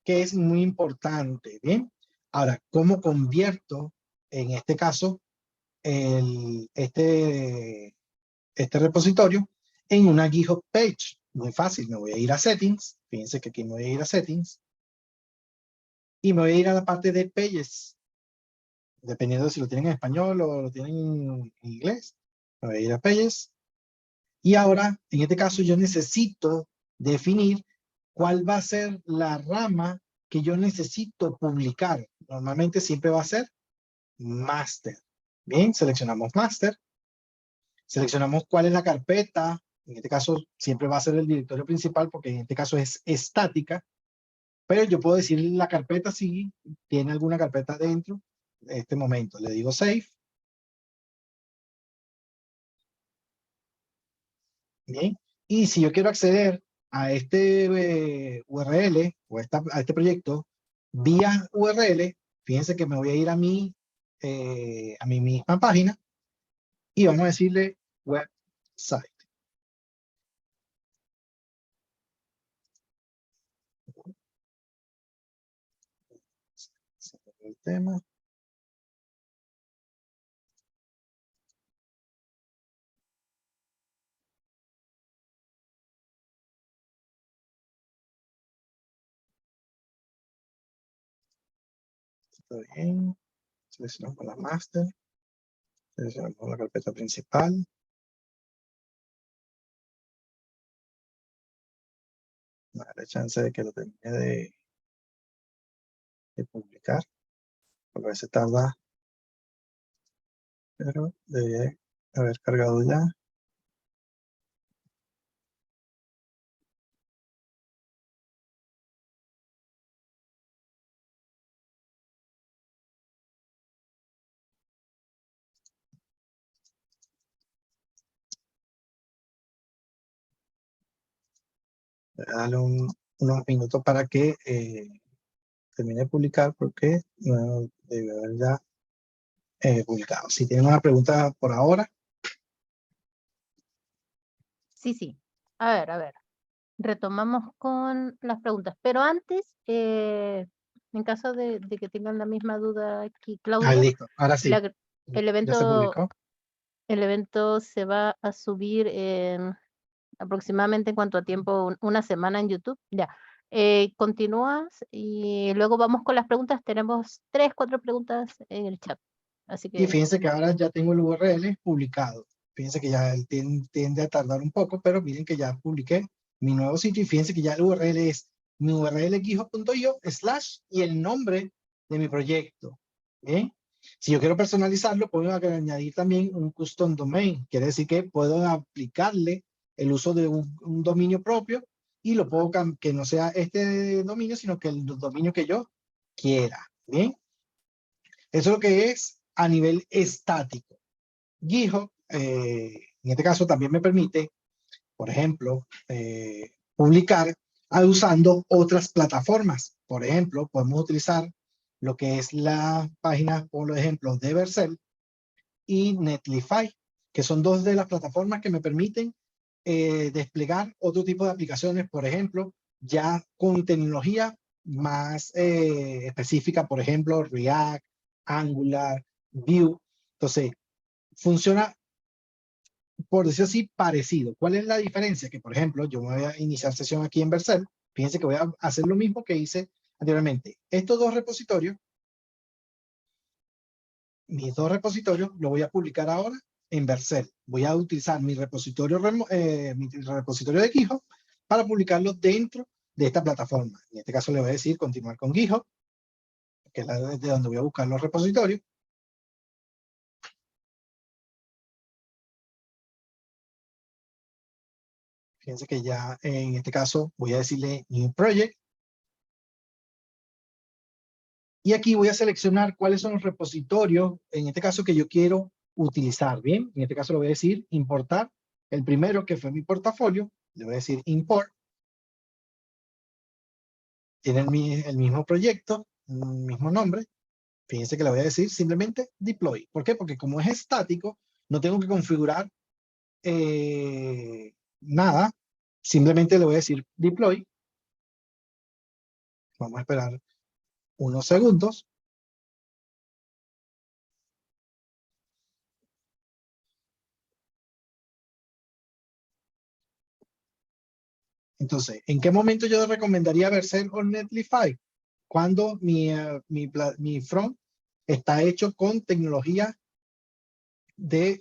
que es muy importante, ¿bien? Ahora, ¿cómo convierto, en este caso, este repositorio en una GitHub page? Muy fácil, me voy a ir a Settings, fíjense que aquí me voy a ir a Settings, y me voy a ir a la parte de Pages, dependiendo de si lo tienen en español o lo tienen en inglés. Me voy a ir a Pages, y ahora, en este caso, yo necesito definir cuál va a ser la rama que yo necesito publicar. Normalmente siempre va a ser Master. Bien, seleccionamos Master. Seleccionamos cuál es la carpeta. En este caso, siempre va a ser el directorio principal porque en este caso es estática. Pero yo puedo decir la carpeta si tiene alguna carpeta dentro. En este momento le digo Save. Bien. Y si yo quiero acceder a este URL o a este proyecto vía URL, fíjense que me voy a ir a mi misma página y vamos a decirle website. El tema. Está bien. Seleccionamos la master. Seleccionamos la carpeta principal. No hay chance de que lo termine de publicar. Porque a veces tarda. Pero debe haber cargado ya. Dale unos minutos para que termine de publicar porque no debe haber ya publicado. Si tienen una pregunta por ahora. Sí, sí. A ver. Retomamos con las preguntas. Pero antes, en caso de que tengan la misma duda aquí, Claudia, Listo. Ahora sí. el Ya se evento, publicó. el evento se va a subir en aproximadamente en cuanto a tiempo, una semana en YouTube. Ya. Continúas y luego vamos con las preguntas. Tenemos 3, 4 preguntas en el chat. Así Y que fíjense que ahora ya tengo el URL publicado. Fíjense que ya tiende a tardar un poco, pero miren que ya publiqué mi nuevo sitio y fíjense que ya el URL es mi URL github.io / y el nombre de mi proyecto. ¿Bien? Si yo quiero personalizarlo, puedo añadir también un custom domain. Quiere decir que puedo aplicarle el uso de un dominio propio y lo puedo que no sea este dominio, sino que el dominio que yo quiera. ¿Bien? Eso es lo que es a nivel estático. GitHub, en este caso, también me permite, por ejemplo, publicar usando otras plataformas. Por ejemplo, podemos utilizar lo que es la página, por ejemplo, de Vercel y Netlify, que son dos de las plataformas que me permiten desplegar otro tipo de aplicaciones, por ejemplo, ya con tecnología más específica, por ejemplo, React, Angular, Vue. Entonces, funciona, por decirlo así, parecido. ¿Cuál es la diferencia? Que, por ejemplo, yo me voy a iniciar sesión aquí en Vercel. Fíjense que voy a hacer lo mismo que hice anteriormente. Estos dos repositorios, mis dos repositorios, lo voy a publicar ahora en Vercel. Voy a utilizar mi repositorio de GitHub para publicarlo dentro de esta plataforma. En este caso le voy a decir continuar con GitHub, que es de donde voy a buscar los repositorios. Fíjense que ya en este caso voy a decirle New Project. Y aquí voy a seleccionar cuáles son los repositorios, en este caso que yo quiero utilizar. Bien, en este caso lo voy a decir importar. El primero que fue mi portafolio, le voy a decir import. Tiene el mismo proyecto, el mismo nombre. Fíjense que le voy a decir simplemente deploy. ¿Por qué? Porque como es estático, no tengo que configurar nada. Simplemente le voy a decir deploy. Vamos a esperar unos segundos. Entonces, ¿en qué momento yo recomendaría Vercel o Netlify? Cuando mi front está hecho con tecnología de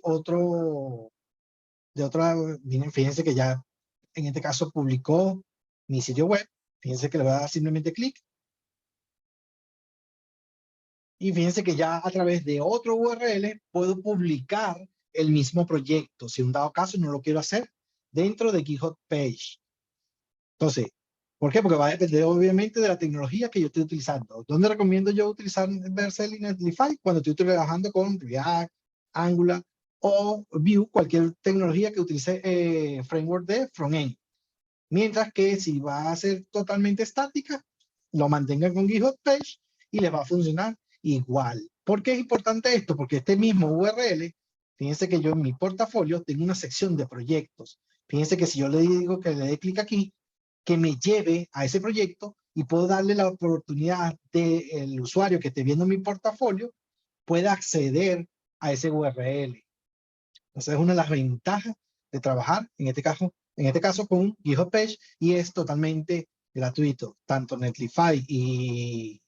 miren, fíjense que ya en este caso publicó mi sitio web. Fíjense que le voy a dar simplemente clic. Y fíjense que ya a través de otro URL puedo publicar el mismo proyecto. Si en un dado caso no lo quiero hacer dentro de GitHub Page. Entonces, ¿por qué? Porque va a depender obviamente de la tecnología que yo estoy utilizando. ¿Dónde recomiendo yo utilizar Vercel y Netlify? Cuando estoy trabajando con React, Angular o Vue, cualquier tecnología que utilice framework de frontend. Mientras que si va a ser totalmente estática, lo mantengan con GitHub Page y les va a funcionar igual. ¿Por qué es importante esto? Porque este mismo URL, fíjense que yo en mi portafolio tengo una sección de proyectos. Fíjense que si yo le digo que le dé clic aquí, que me lleve a ese proyecto y puedo darle la oportunidad del usuario que esté viendo mi portafolio pueda acceder a ese URL. Entonces es una de las ventajas de trabajar, en este caso con GitHub Page, y es totalmente gratuito. Tanto Netlify y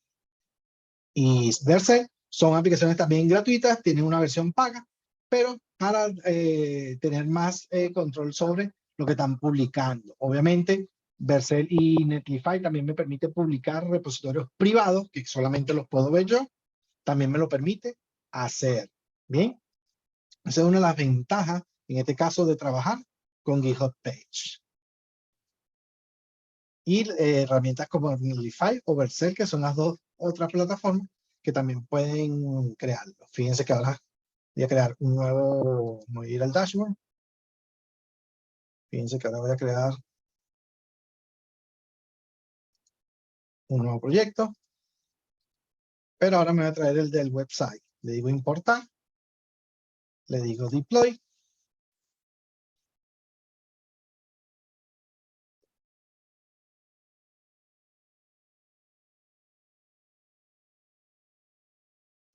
Vercel son aplicaciones también gratuitas, tienen una versión paga, pero para tener más control sobre lo que están publicando. Obviamente, Vercel y Netlify también me permite publicar repositorios privados, que solamente los puedo ver yo, también me lo permite hacer. Bien, esa es una de las ventajas, en este caso, de trabajar con GitHub Page. Y herramientas como Netlify o Vercel, que son las dos otras plataformas que también pueden crearlo. Fíjense que ahora voy a crear un nuevo, voy a ir al dashboard. Fíjense que ahora voy a crear un nuevo proyecto. Pero ahora me voy a traer el del website. Le digo importar. Le digo deploy.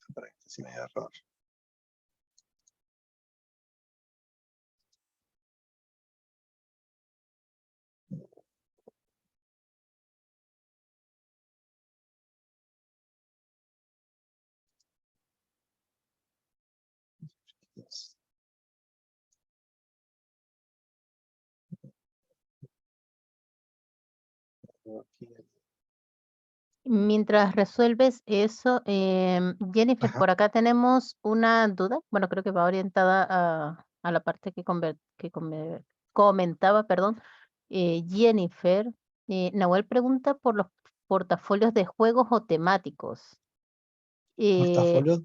Espera, si me da error. Yes. Aquí. Mientras resuelves eso, Jennifer, Ajá. por acá tenemos una duda. Bueno, creo que va orientada a la parte comentaba, perdón, Jennifer. Nahuel pregunta por los portafolios de juegos o temáticos. Eh, Portafolio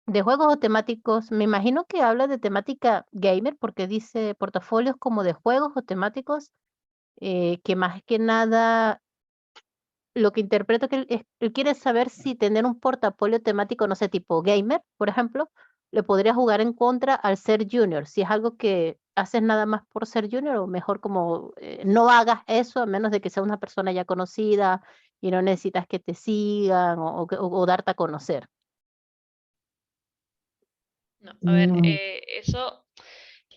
de juegos o temáticos, me imagino que habla de temática gamer porque dice portafolios como de juegos o temáticos, que más que nada lo que interpreto que él quiere saber si tener un portafolio temático, no sé, tipo gamer, por ejemplo, le podría jugar en contra al ser junior. Si es algo que haces nada más por ser junior, o mejor como no hagas eso a menos de que sea una persona ya conocida y no necesitas que te sigan o darte a conocer. No, a ver, mm, eso,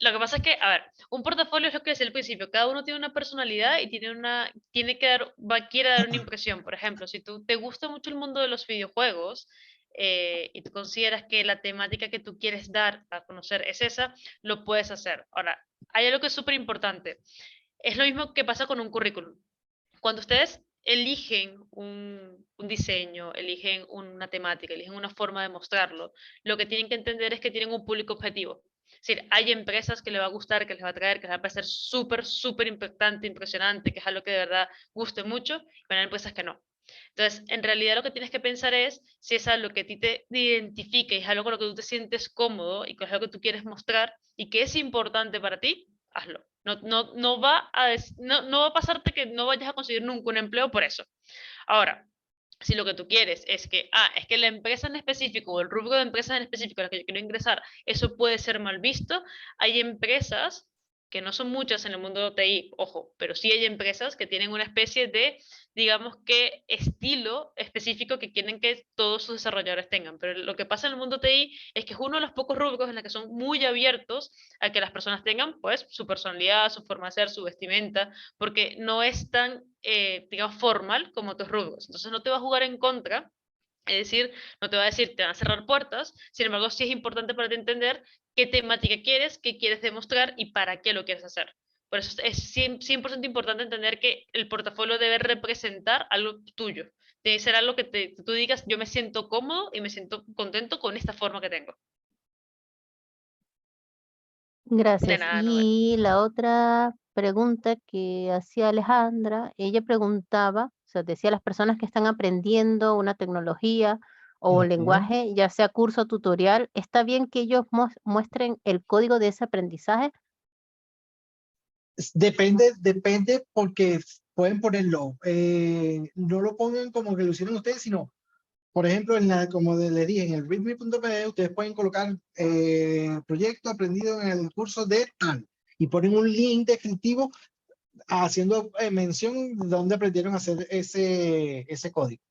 lo que pasa es que, a ver, un portafolio es lo que decía al principio, cada uno tiene una personalidad y tiene que dar, quiere dar una impresión. Por ejemplo, si tú te gusta mucho el mundo de los videojuegos y tú consideras que la temática que tú quieres dar a conocer es esa, lo puedes hacer. Ahora, hay algo que es súper importante. Es lo mismo que pasa con un currículum. Cuando ustedes eligen un diseño, eligen una temática, eligen una forma de mostrarlo, lo que tienen que entender es que tienen un público objetivo. Es decir, hay empresas que les va a gustar, que les va a traer, que les va a parecer súper, súper impactante, impresionante, que es algo que de verdad guste mucho, y hay empresas que no. Entonces, en realidad lo que tienes que pensar es si es algo que a ti te identifica y es algo con lo que tú te sientes cómodo y que es algo que tú quieres mostrar y que es importante para ti, hazlo. No va a pasarte que no vayas a conseguir nunca un empleo por eso. Ahora, Si lo que tú quieres es que, es que la empresa en específico o el rubro de empresas en específico a la que yo quiero ingresar, eso puede ser mal visto. Hay empresas, que no son muchas en el mundo de TI, ojo, pero sí hay empresas que tienen una especie de, digamos que, estilo específico que quieren que todos sus desarrolladores tengan. Pero lo que pasa en el mundo TI es que es uno de los pocos rubros en los que son muy abiertos a que las personas tengan, pues, su personalidad, su forma de ser, su vestimenta, porque no es tan, digamos, formal como otros rubros. Entonces no te va a jugar en contra, es decir, no te va a decir, te van a cerrar puertas, sin embargo, sí es importante para ti entender qué temática quieres, qué quieres demostrar y para qué lo quieres hacer. Por eso es 100% importante entender que el portafolio debe representar algo tuyo. Debe ser algo que tú digas, yo me siento cómodo y me siento contento con esta forma que tengo. De Gracias. nada, Nubel. Y la otra pregunta que hacía Alejandra, ella preguntaba, o sea, decía las personas que están aprendiendo una tecnología o Ujú. lenguaje, ya sea curso o tutorial, ¿está bien que ellos muestren el código de ese aprendizaje? Depende porque pueden ponerlo, no lo pongan como que lo hicieron ustedes, sino, por ejemplo, como les dije, en el readme.pd ustedes pueden colocar proyecto aprendido en el curso de tal y ponen un link descriptivo haciendo mención de dónde aprendieron a hacer ese código.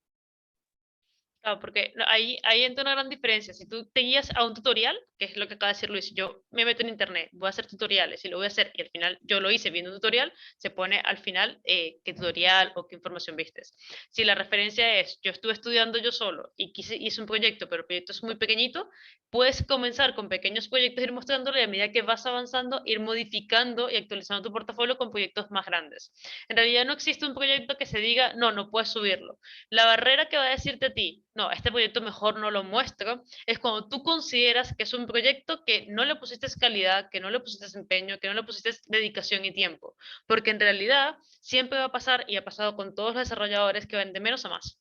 Claro, porque ahí entra una gran diferencia. Si tú te guías a un tutorial, que es lo que acaba de decir Luis, yo me meto en internet, voy a hacer tutoriales y lo voy a hacer, y al final yo lo hice viendo un tutorial, se pone al final qué tutorial o qué información vistes. Si la referencia es, yo estuve estudiando yo solo y hice un proyecto, pero el proyecto es muy pequeñito, puedes comenzar con pequeños proyectos, ir mostrándolo y a medida que vas avanzando, ir modificando y actualizando tu portafolio con proyectos más grandes. En realidad no existe un proyecto que se diga, no, no puedes subirlo. La barrera que va a decirte a ti, no, este proyecto mejor no lo muestro, es cuando tú consideras que es un proyecto que no le pusiste calidad, que no le pusiste empeño, que no le pusiste dedicación y tiempo. Porque en realidad siempre va a pasar, y ha pasado con todos los desarrolladores, que van de menos a más.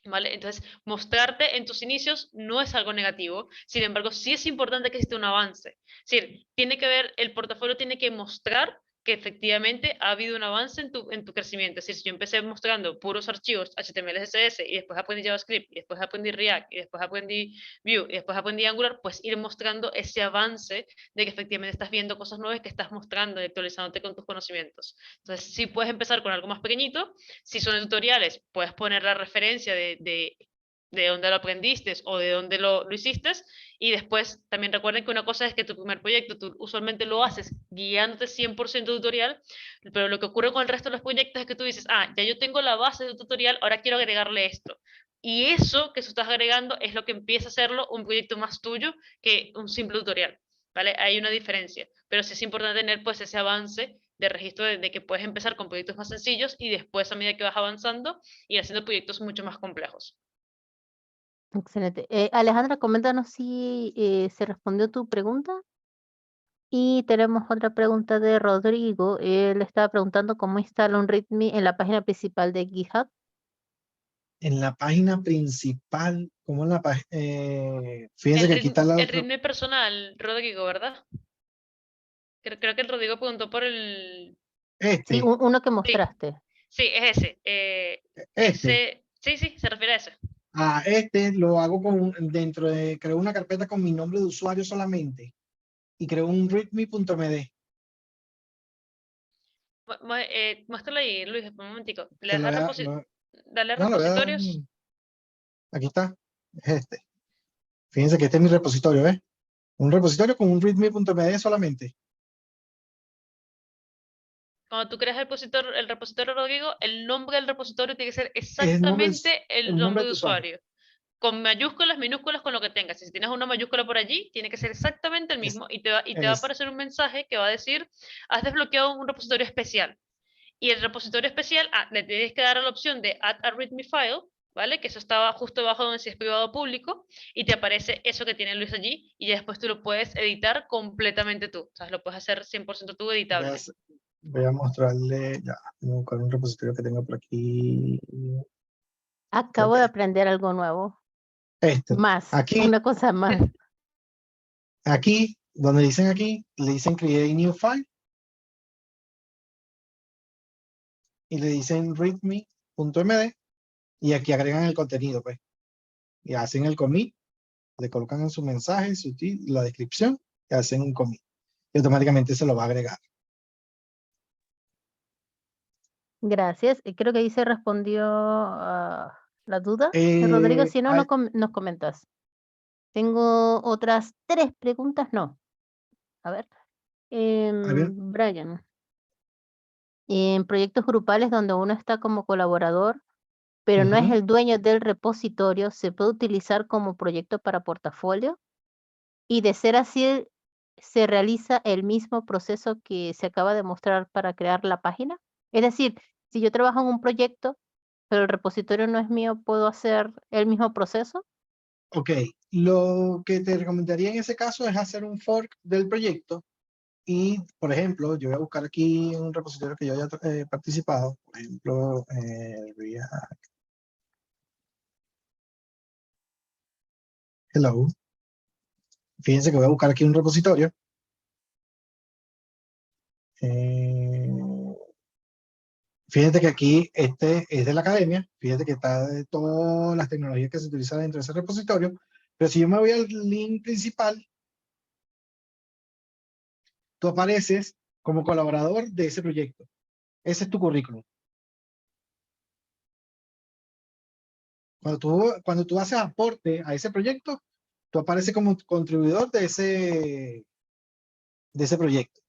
¿Vale? Entonces, mostrarte en tus inicios no es algo negativo, sin embargo, sí es importante que exista un avance. Es decir, tiene que ver, el portafolio tiene que mostrar que efectivamente ha habido un avance en tu crecimiento. Es decir, si yo empecé mostrando puros archivos HTML, CSS, y después aprendí JavaScript, y después aprendí React, y después aprendí Vue, y después aprendí Angular, pues ir mostrando ese avance de que efectivamente estás viendo cosas nuevas, que estás mostrando y actualizándote con tus conocimientos. Entonces, sí puedes empezar con algo más pequeñito. Si son tutoriales, puedes poner la referencia de dónde lo aprendiste o de dónde lo hiciste. Y después también recuerden que una cosa es que tu primer proyecto tú usualmente lo haces guiándote 100% tutorial, pero lo que ocurre con el resto de los proyectos es que tú dices, ya yo tengo la base de tutorial, ahora quiero agregarle esto. Y eso que tú estás agregando es lo que empieza a hacerlo un proyecto más tuyo que un simple tutorial. ¿Vale? Hay una diferencia, pero sí es importante tener pues ese avance de registro de que puedes empezar con proyectos más sencillos y después a medida que vas avanzando ir haciendo proyectos mucho más complejos. Excelente. Alejandra, coméntanos si se respondió tu pregunta. Y tenemos otra pregunta de Rodrigo. Él estaba preguntando cómo instala un README en la página principal de GitHub. En la página principal, como en la página, fíjense que aquí está la El otra, ritmo personal, Rodrigo, ¿verdad? Creo que el Rodrigo preguntó por el... Sí, este, uno que Sí, mostraste. sí, es ese. este. Sí, sí, se refiere a ese. Este lo hago dentro de, creo una carpeta con mi nombre de usuario solamente y creo un readme.md. Muéstralo ahí, Luis, un momentico. Se lo voy a, Dale a no, lo voy a dar, repositorios. aquí está, es este. Fíjense que este es mi repositorio, ¿ves? Un repositorio con un readme.md solamente. Cuando tú creas el repositorio Rodrigo, el nombre del repositorio tiene que ser Es exactamente el el nombre nombre de de tu usuario. usuario. Con mayúsculas, minúsculas, con lo que tengas. Si tienes una mayúscula por allí, tiene que ser exactamente el Es, mismo y te va a es, aparecer un mensaje que va a decir, has desbloqueado un repositorio especial. Y el repositorio especial, le tienes que dar a la opción de Add a README File, ¿vale? Que eso estaba justo debajo donde si es privado o público, y te aparece eso que tiene Luis allí, y después tú lo puedes editar completamente tú. O sea, lo puedes hacer 100% tú voy editable. voy a mostrarle, ya, tengo un repositorio que tengo por aquí. Creo Acabo de que aprender algo nuevo. este. Más, Aquí, una cosa más. aquí, donde dicen aquí, le dicen Create New File y le dicen readme.md Y aquí agregan el contenido, pues. Y hacen el commit, le colocan en su mensaje, la descripción, y hacen un commit. Y automáticamente se lo va a agregar. Gracias. Creo que ahí se respondió a la duda. Rodrigo, si no, A, nos comentas. Tengo otras 3 preguntas, no. A ver. a ver, Brian, en proyectos grupales donde uno está como colaborador, pero no es ujú, el dueño del repositorio, ¿se puede utilizar como proyecto para portafolio? Y de ser así, ¿se realiza el mismo proceso que se acaba de mostrar para crear la página? Es decir, si yo trabajo en un proyecto, pero el repositorio no es mío, ¿puedo hacer el mismo proceso? ok. Lo que te recomendaría en ese caso es hacer un fork del proyecto. Y, por ejemplo, yo voy a buscar aquí un repositorio que yo haya participado. Por ejemplo, hello. Fíjense que voy a buscar aquí un repositorio. Fíjate que aquí este es de la academia. Fíjate que está de todas las tecnologías que se utilizan dentro de ese repositorio. Pero si yo me voy al link principal, tú apareces como colaborador de ese proyecto. Ese es tu currículum. Cuando tú haces aporte a ese proyecto, tú apareces como contribuidor de ese proyecto.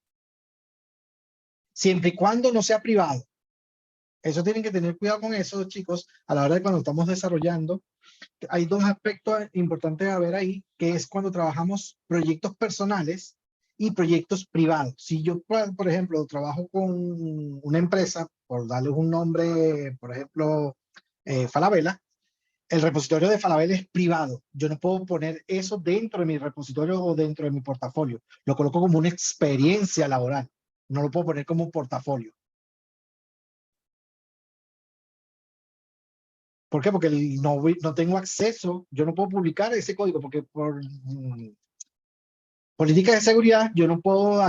Siempre y cuando no sea privado. Eso tienen que tener cuidado con eso, chicos, a la hora de cuando estamos desarrollando. Hay 2 aspectos importantes a ver ahí, que es cuando trabajamos proyectos personales y proyectos privados. Si yo, por ejemplo, trabajo con una empresa, por darles un nombre, por ejemplo, Falabella, el repositorio de Falabella es privado. Yo no puedo poner eso dentro de mi repositorio o dentro de mi portafolio. Lo coloco como una experiencia laboral. No lo puedo poner como un portafolio. ¿Por qué? Porque no tengo acceso, yo no puedo publicar ese código porque por políticas de seguridad yo no puedo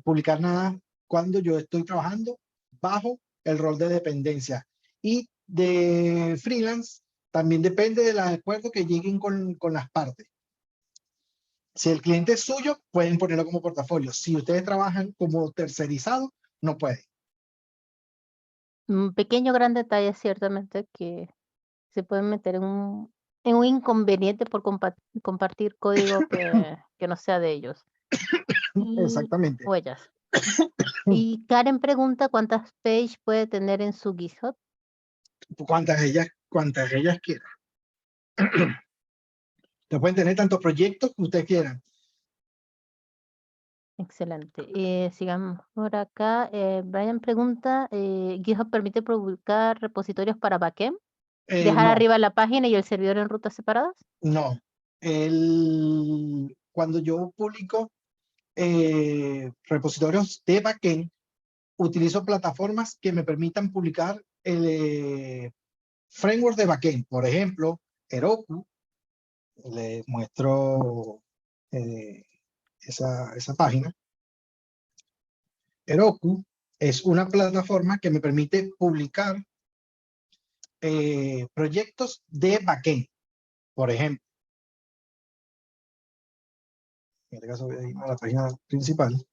publicar nada cuando yo estoy trabajando bajo el rol de dependencia. Y de freelance también depende de los acuerdos que lleguen con las partes. Si el cliente es suyo, pueden ponerlo como portafolio. Si ustedes trabajan como tercerizado, no pueden. Un pequeño gran detalle, ciertamente, que se pueden meter en un inconveniente por compartir código que no sea de ellos. Y Exactamente. huellas. Y Karen pregunta cuántas pages puede tener en su GitHub. Cuantas ellas quieran. Te pueden tener tantos proyectos que ustedes quieran. Excelente. Sigamos por acá. Brian pregunta, ¿GitHub permite publicar repositorios para backend? ¿Dejar No, arriba la página y el servidor en rutas separadas? no. Cuando yo publico repositorios de backend, utilizo plataformas que me permitan publicar framework de backend. Por ejemplo, Heroku. Les muestro esa página. Heroku es una plataforma que me permite publicar proyectos de backend. Por ejemplo, en este caso voy a ir a la página principal.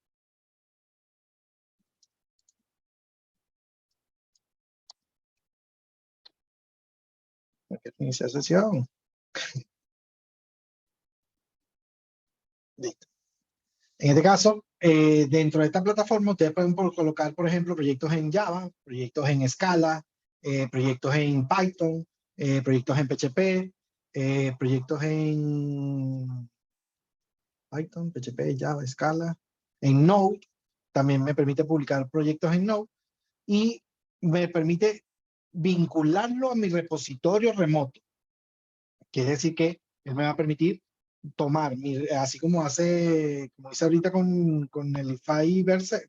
Inicia sesión. Listo. En este caso, dentro de esta plataforma, ustedes pueden colocar, por ejemplo, proyectos en Java, proyectos en Scala, proyectos en Python, proyectos en PHP, proyectos en Python, PHP, Java, Scala, en Node. También me permite publicar proyectos en Node y me permite vincularlo a mi repositorio remoto. Quiere decir que él me va a permitir tomar, así como hice ahorita con el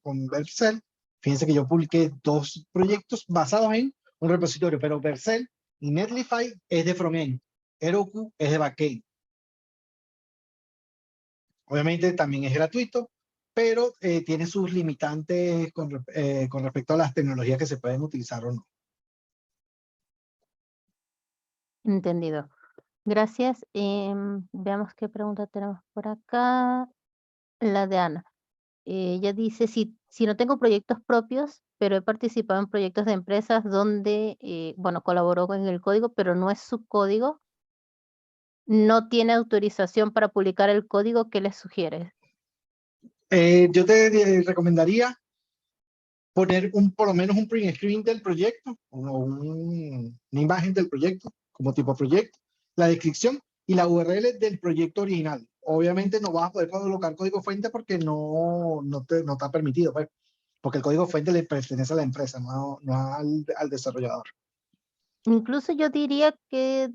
con Vercel. Fíjense que yo publiqué 2 proyectos basados en un repositorio, pero Vercel y Netlify es de frontend, Heroku es de backend. Obviamente también es gratuito, pero tiene sus limitantes con respecto a las tecnologías que se pueden utilizar o no. Entendido. Gracias. Veamos qué pregunta tenemos por acá. La de Ana. Ella dice, si no tengo proyectos propios, pero he participado en proyectos de empresas donde, bueno, colaboró con el código, pero no es su código, no tiene autorización para publicar el código, ¿qué le sugieres? Yo te recomendaría poner por lo menos un print screen del proyecto o una imagen del proyecto como tipo proyecto, la descripción y la URL del proyecto original. Obviamente no vas a poder colocar código fuente porque no está permitido, pues, porque el código fuente le pertenece a la empresa, no al desarrollador. Incluso yo diría que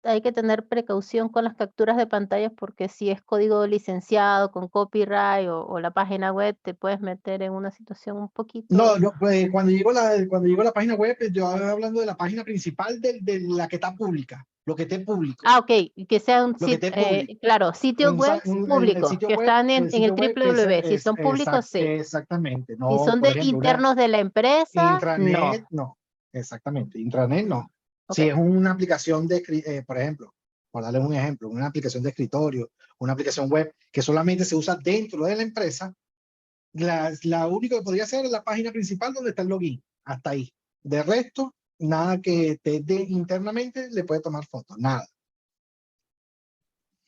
hay que tener precaución con las capturas de pantallas porque si es código licenciado con copyright o la página web, te puedes meter en una situación un poquito. No, pues, cuando llegó la página web, yo hablando de la página principal de la que está pública, lo que esté público, Ah, ok, y que sea un lo que sitio, esté público. claro, sitios web El públicos sitio que web, están en el www. Si son públicos, sí. exactamente. Si No, son por de ejemplo, una internos de la empresa, no. intranet, no. Exactamente, intranet no. Si Ok. es una aplicación por ejemplo, por darles un ejemplo, una aplicación de escritorio, una aplicación web que solamente se usa dentro de la empresa, la única que podría ser es la página principal donde está el login. Hasta ahí. De resto, nada que te dé internamente le puede tomar fotos, nada.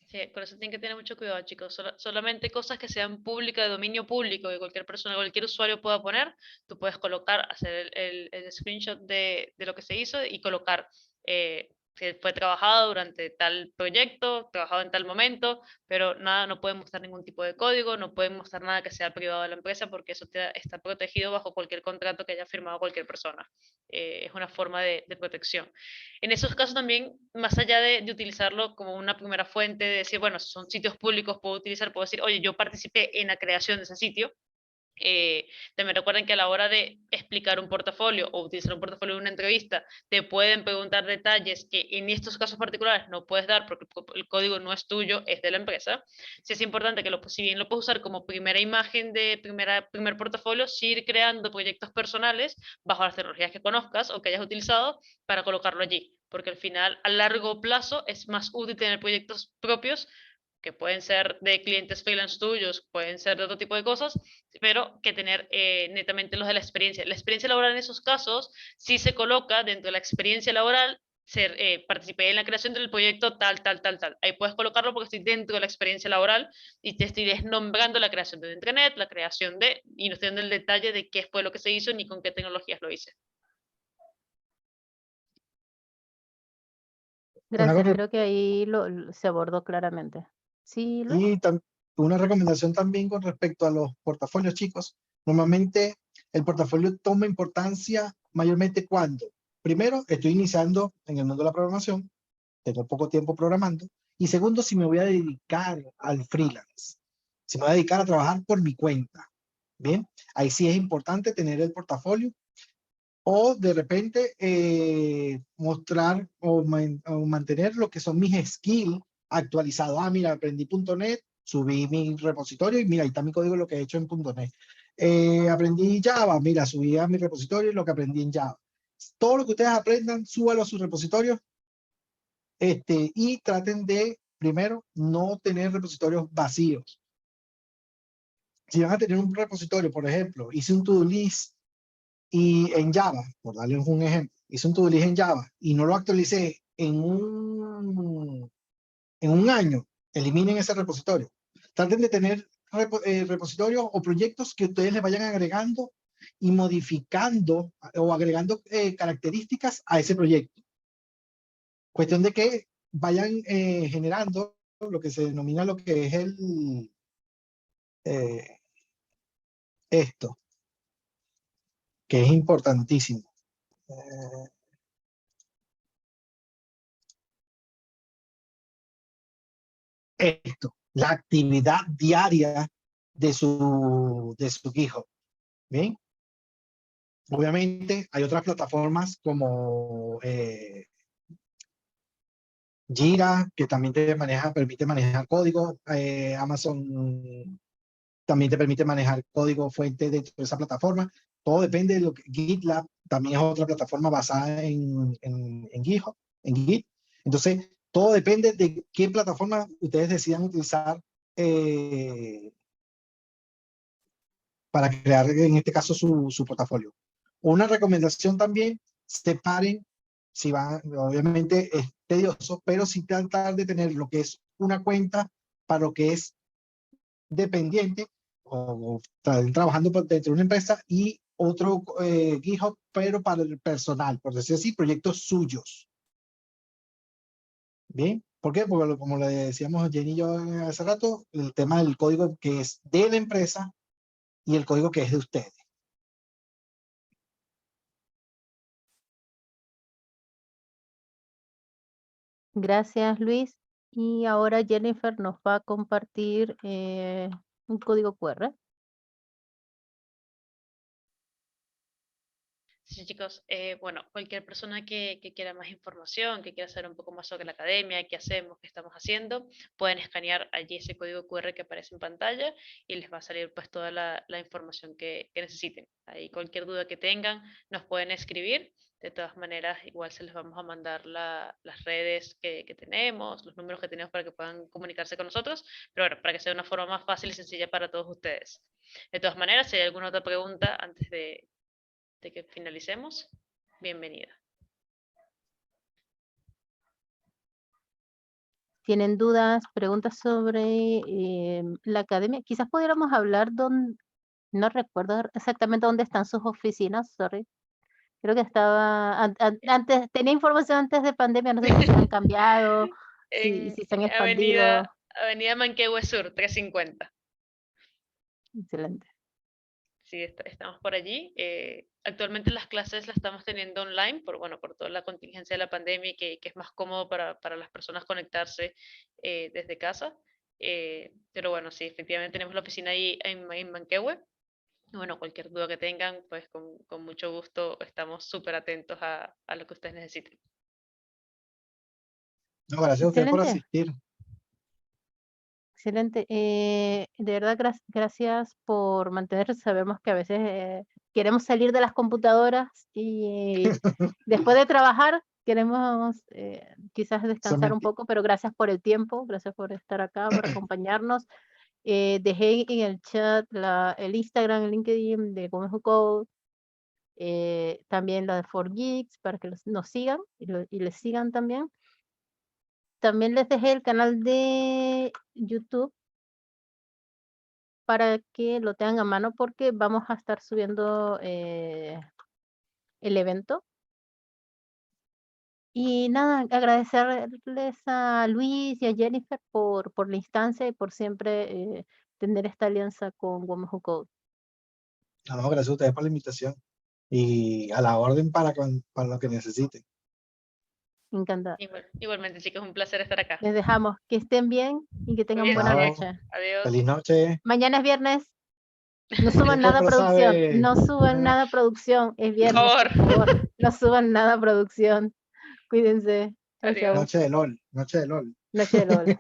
Sí, por eso tienen que tener mucho cuidado, chicos. Solamente cosas que sean públicas, de dominio público, que cualquier persona, cualquier usuario pueda poner, tú puedes colocar, hacer el screenshot de lo que se hizo y colocar que fue trabajado durante tal proyecto, trabajado en tal momento, pero nada, no pueden mostrar ningún tipo de código, no pueden mostrar nada que sea privado de la empresa, porque eso está protegido bajo cualquier contrato que haya firmado cualquier persona. Es una forma de protección. En esos casos también, más allá de utilizarlo como una primera fuente, de decir, bueno, si son sitios públicos, puedo decir, oye, yo participé en la creación de ese sitio. También recuerden que a la hora de explicar un portafolio o utilizar un portafolio en una entrevista, te pueden preguntar detalles que en estos casos particulares no puedes dar porque el código no es tuyo, es de la empresa. Sí es importante que si bien lo puedes usar como primera imagen de primer portafolio, sí ir creando proyectos personales bajo las tecnologías que conozcas o que hayas utilizado para colocarlo allí, porque al final a largo plazo es más útil tener proyectos propios que pueden ser de clientes freelance tuyos, pueden ser de otro tipo de cosas, pero que tener netamente los de la experiencia. La experiencia laboral en esos casos sí se coloca dentro de la experiencia laboral, participé en la creación del proyecto tal, tal, tal, tal. Ahí puedes colocarlo porque estoy dentro de la experiencia laboral y te estoy desnombrando la creación de intranet, la creación y no estoy dando el detalle de qué fue lo que se hizo ni con qué tecnologías lo hice. Gracias, creo que ahí se abordó claramente. Sí, Luis. Y una recomendación también con respecto a los portafolios, chicos. Normalmente el portafolio toma importancia mayormente cuando, primero, estoy iniciando en el mundo de la programación, tengo poco tiempo programando, y segundo, si me voy a dedicar al freelance, si me voy a dedicar a trabajar por mi cuenta. Bien, ahí sí es importante tener el portafolio o de repente mostrar o mantener lo que son mis skills actualizados. Ah, mira, aprendí .NET, subí mi repositorio y mira, ahí está mi código, lo que he hecho en .NET. Aprendí Java, mira, subí a mi repositorio lo que aprendí en Java. Todo lo que ustedes aprendan, súbalo a sus repositorios y traten de, primero, no tener repositorios vacíos. Si van a tener un repositorio, por ejemplo, hice un to-do list y en Java, por darles un ejemplo, hice un to-do list en Java y no lo actualicé en un año, eliminen ese repositorio. Traten de tener repositorios o proyectos que ustedes le vayan agregando y modificando o agregando características a ese proyecto. Cuestión de que vayan generando lo que se denomina lo que es esto, que es importantísimo. Esto, la actividad diaria de su GitHub. ¿Bien? Obviamente hay otras plataformas como Jira, que también permite manejar código. Amazon también te permite manejar código fuente dentro de esa plataforma. Todo depende de lo que GitLab también es otra plataforma basada en GitHub, en Git. Entonces, todo depende de qué plataforma ustedes decidan utilizar para crear, en este caso, su portafolio. Una recomendación también, separen, si van, obviamente es tedioso, pero sí tratar de tener lo que es una cuenta para lo que es dependiente o trabajando dentro de una empresa y otro GitHub, pero para el personal, por decir así, proyectos suyos. ¿Bien? ¿Por qué? Porque como le decíamos Jenny y yo hace rato, el tema del código que es de la empresa y el código que es de ustedes. Gracias, Luis. Y ahora Jennifer nos va a compartir un código QR. Sí, chicos, bueno, cualquier persona que quiera más información, que quiera saber un poco más sobre la academia, qué hacemos, qué estamos haciendo, pueden escanear allí ese código QR que aparece en pantalla y les va a salir pues toda la información que necesiten. Ahí cualquier duda que tengan nos pueden escribir. De todas maneras, igual se les vamos a mandar las redes que tenemos, los números que tenemos para que puedan comunicarse con nosotros, pero bueno, para que sea de una forma más fácil y sencilla para todos ustedes. De todas maneras, si hay alguna otra pregunta antes de que finalicemos, bienvenida. ¿Tienen dudas, preguntas sobre la academia? Quizás pudiéramos hablar no recuerdo exactamente dónde están sus oficinas, sorry. Creo que estaba, antes, tenía información antes de pandemia, no sé si se han cambiado, si se han En expandido. Avenida Manquehue Sur, 350. Excelente. Sí, estamos por allí. Actualmente las clases las estamos teniendo online por toda la contingencia de la pandemia y que es más cómodo para las personas conectarse desde casa. Pero bueno, sí, efectivamente tenemos la oficina ahí en Manquehue. Y bueno, cualquier duda que tengan, pues con mucho gusto estamos súper atentos a lo que ustedes necesiten. No, gracias a ustedes por Excelente. asistir. Excelente. De verdad, gracias por mantenerse. Sabemos que a veces queremos salir de las computadoras y después de trabajar queremos quizás descansar un poco, pero gracias por el tiempo, gracias por estar acá, por acompañarnos. Dejé en el chat el Instagram, el LinkedIn de Gómez Code, también la de 4Geeks para que nos sigan y les sigan también. También les dejé el canal de YouTube para que lo tengan a mano porque vamos a estar subiendo el evento. Y nada, agradecerles a Luis y a Jennifer por la instancia y por siempre tener esta alianza con Women Code. No, gracias a ustedes por la invitación y a la orden para lo que necesiten. Encantada. Igualmente, chicos, un placer estar acá. Les dejamos que estén bien y que tengan buena noche. Adiós. Feliz noche. Mañana es viernes. No suban nada a producción. No suban nada a producción. Es viernes, por favor. No suban nada a producción. Cuídense. Chau, chau. Noche de LOL. Noche de LOL. Noche de LOL.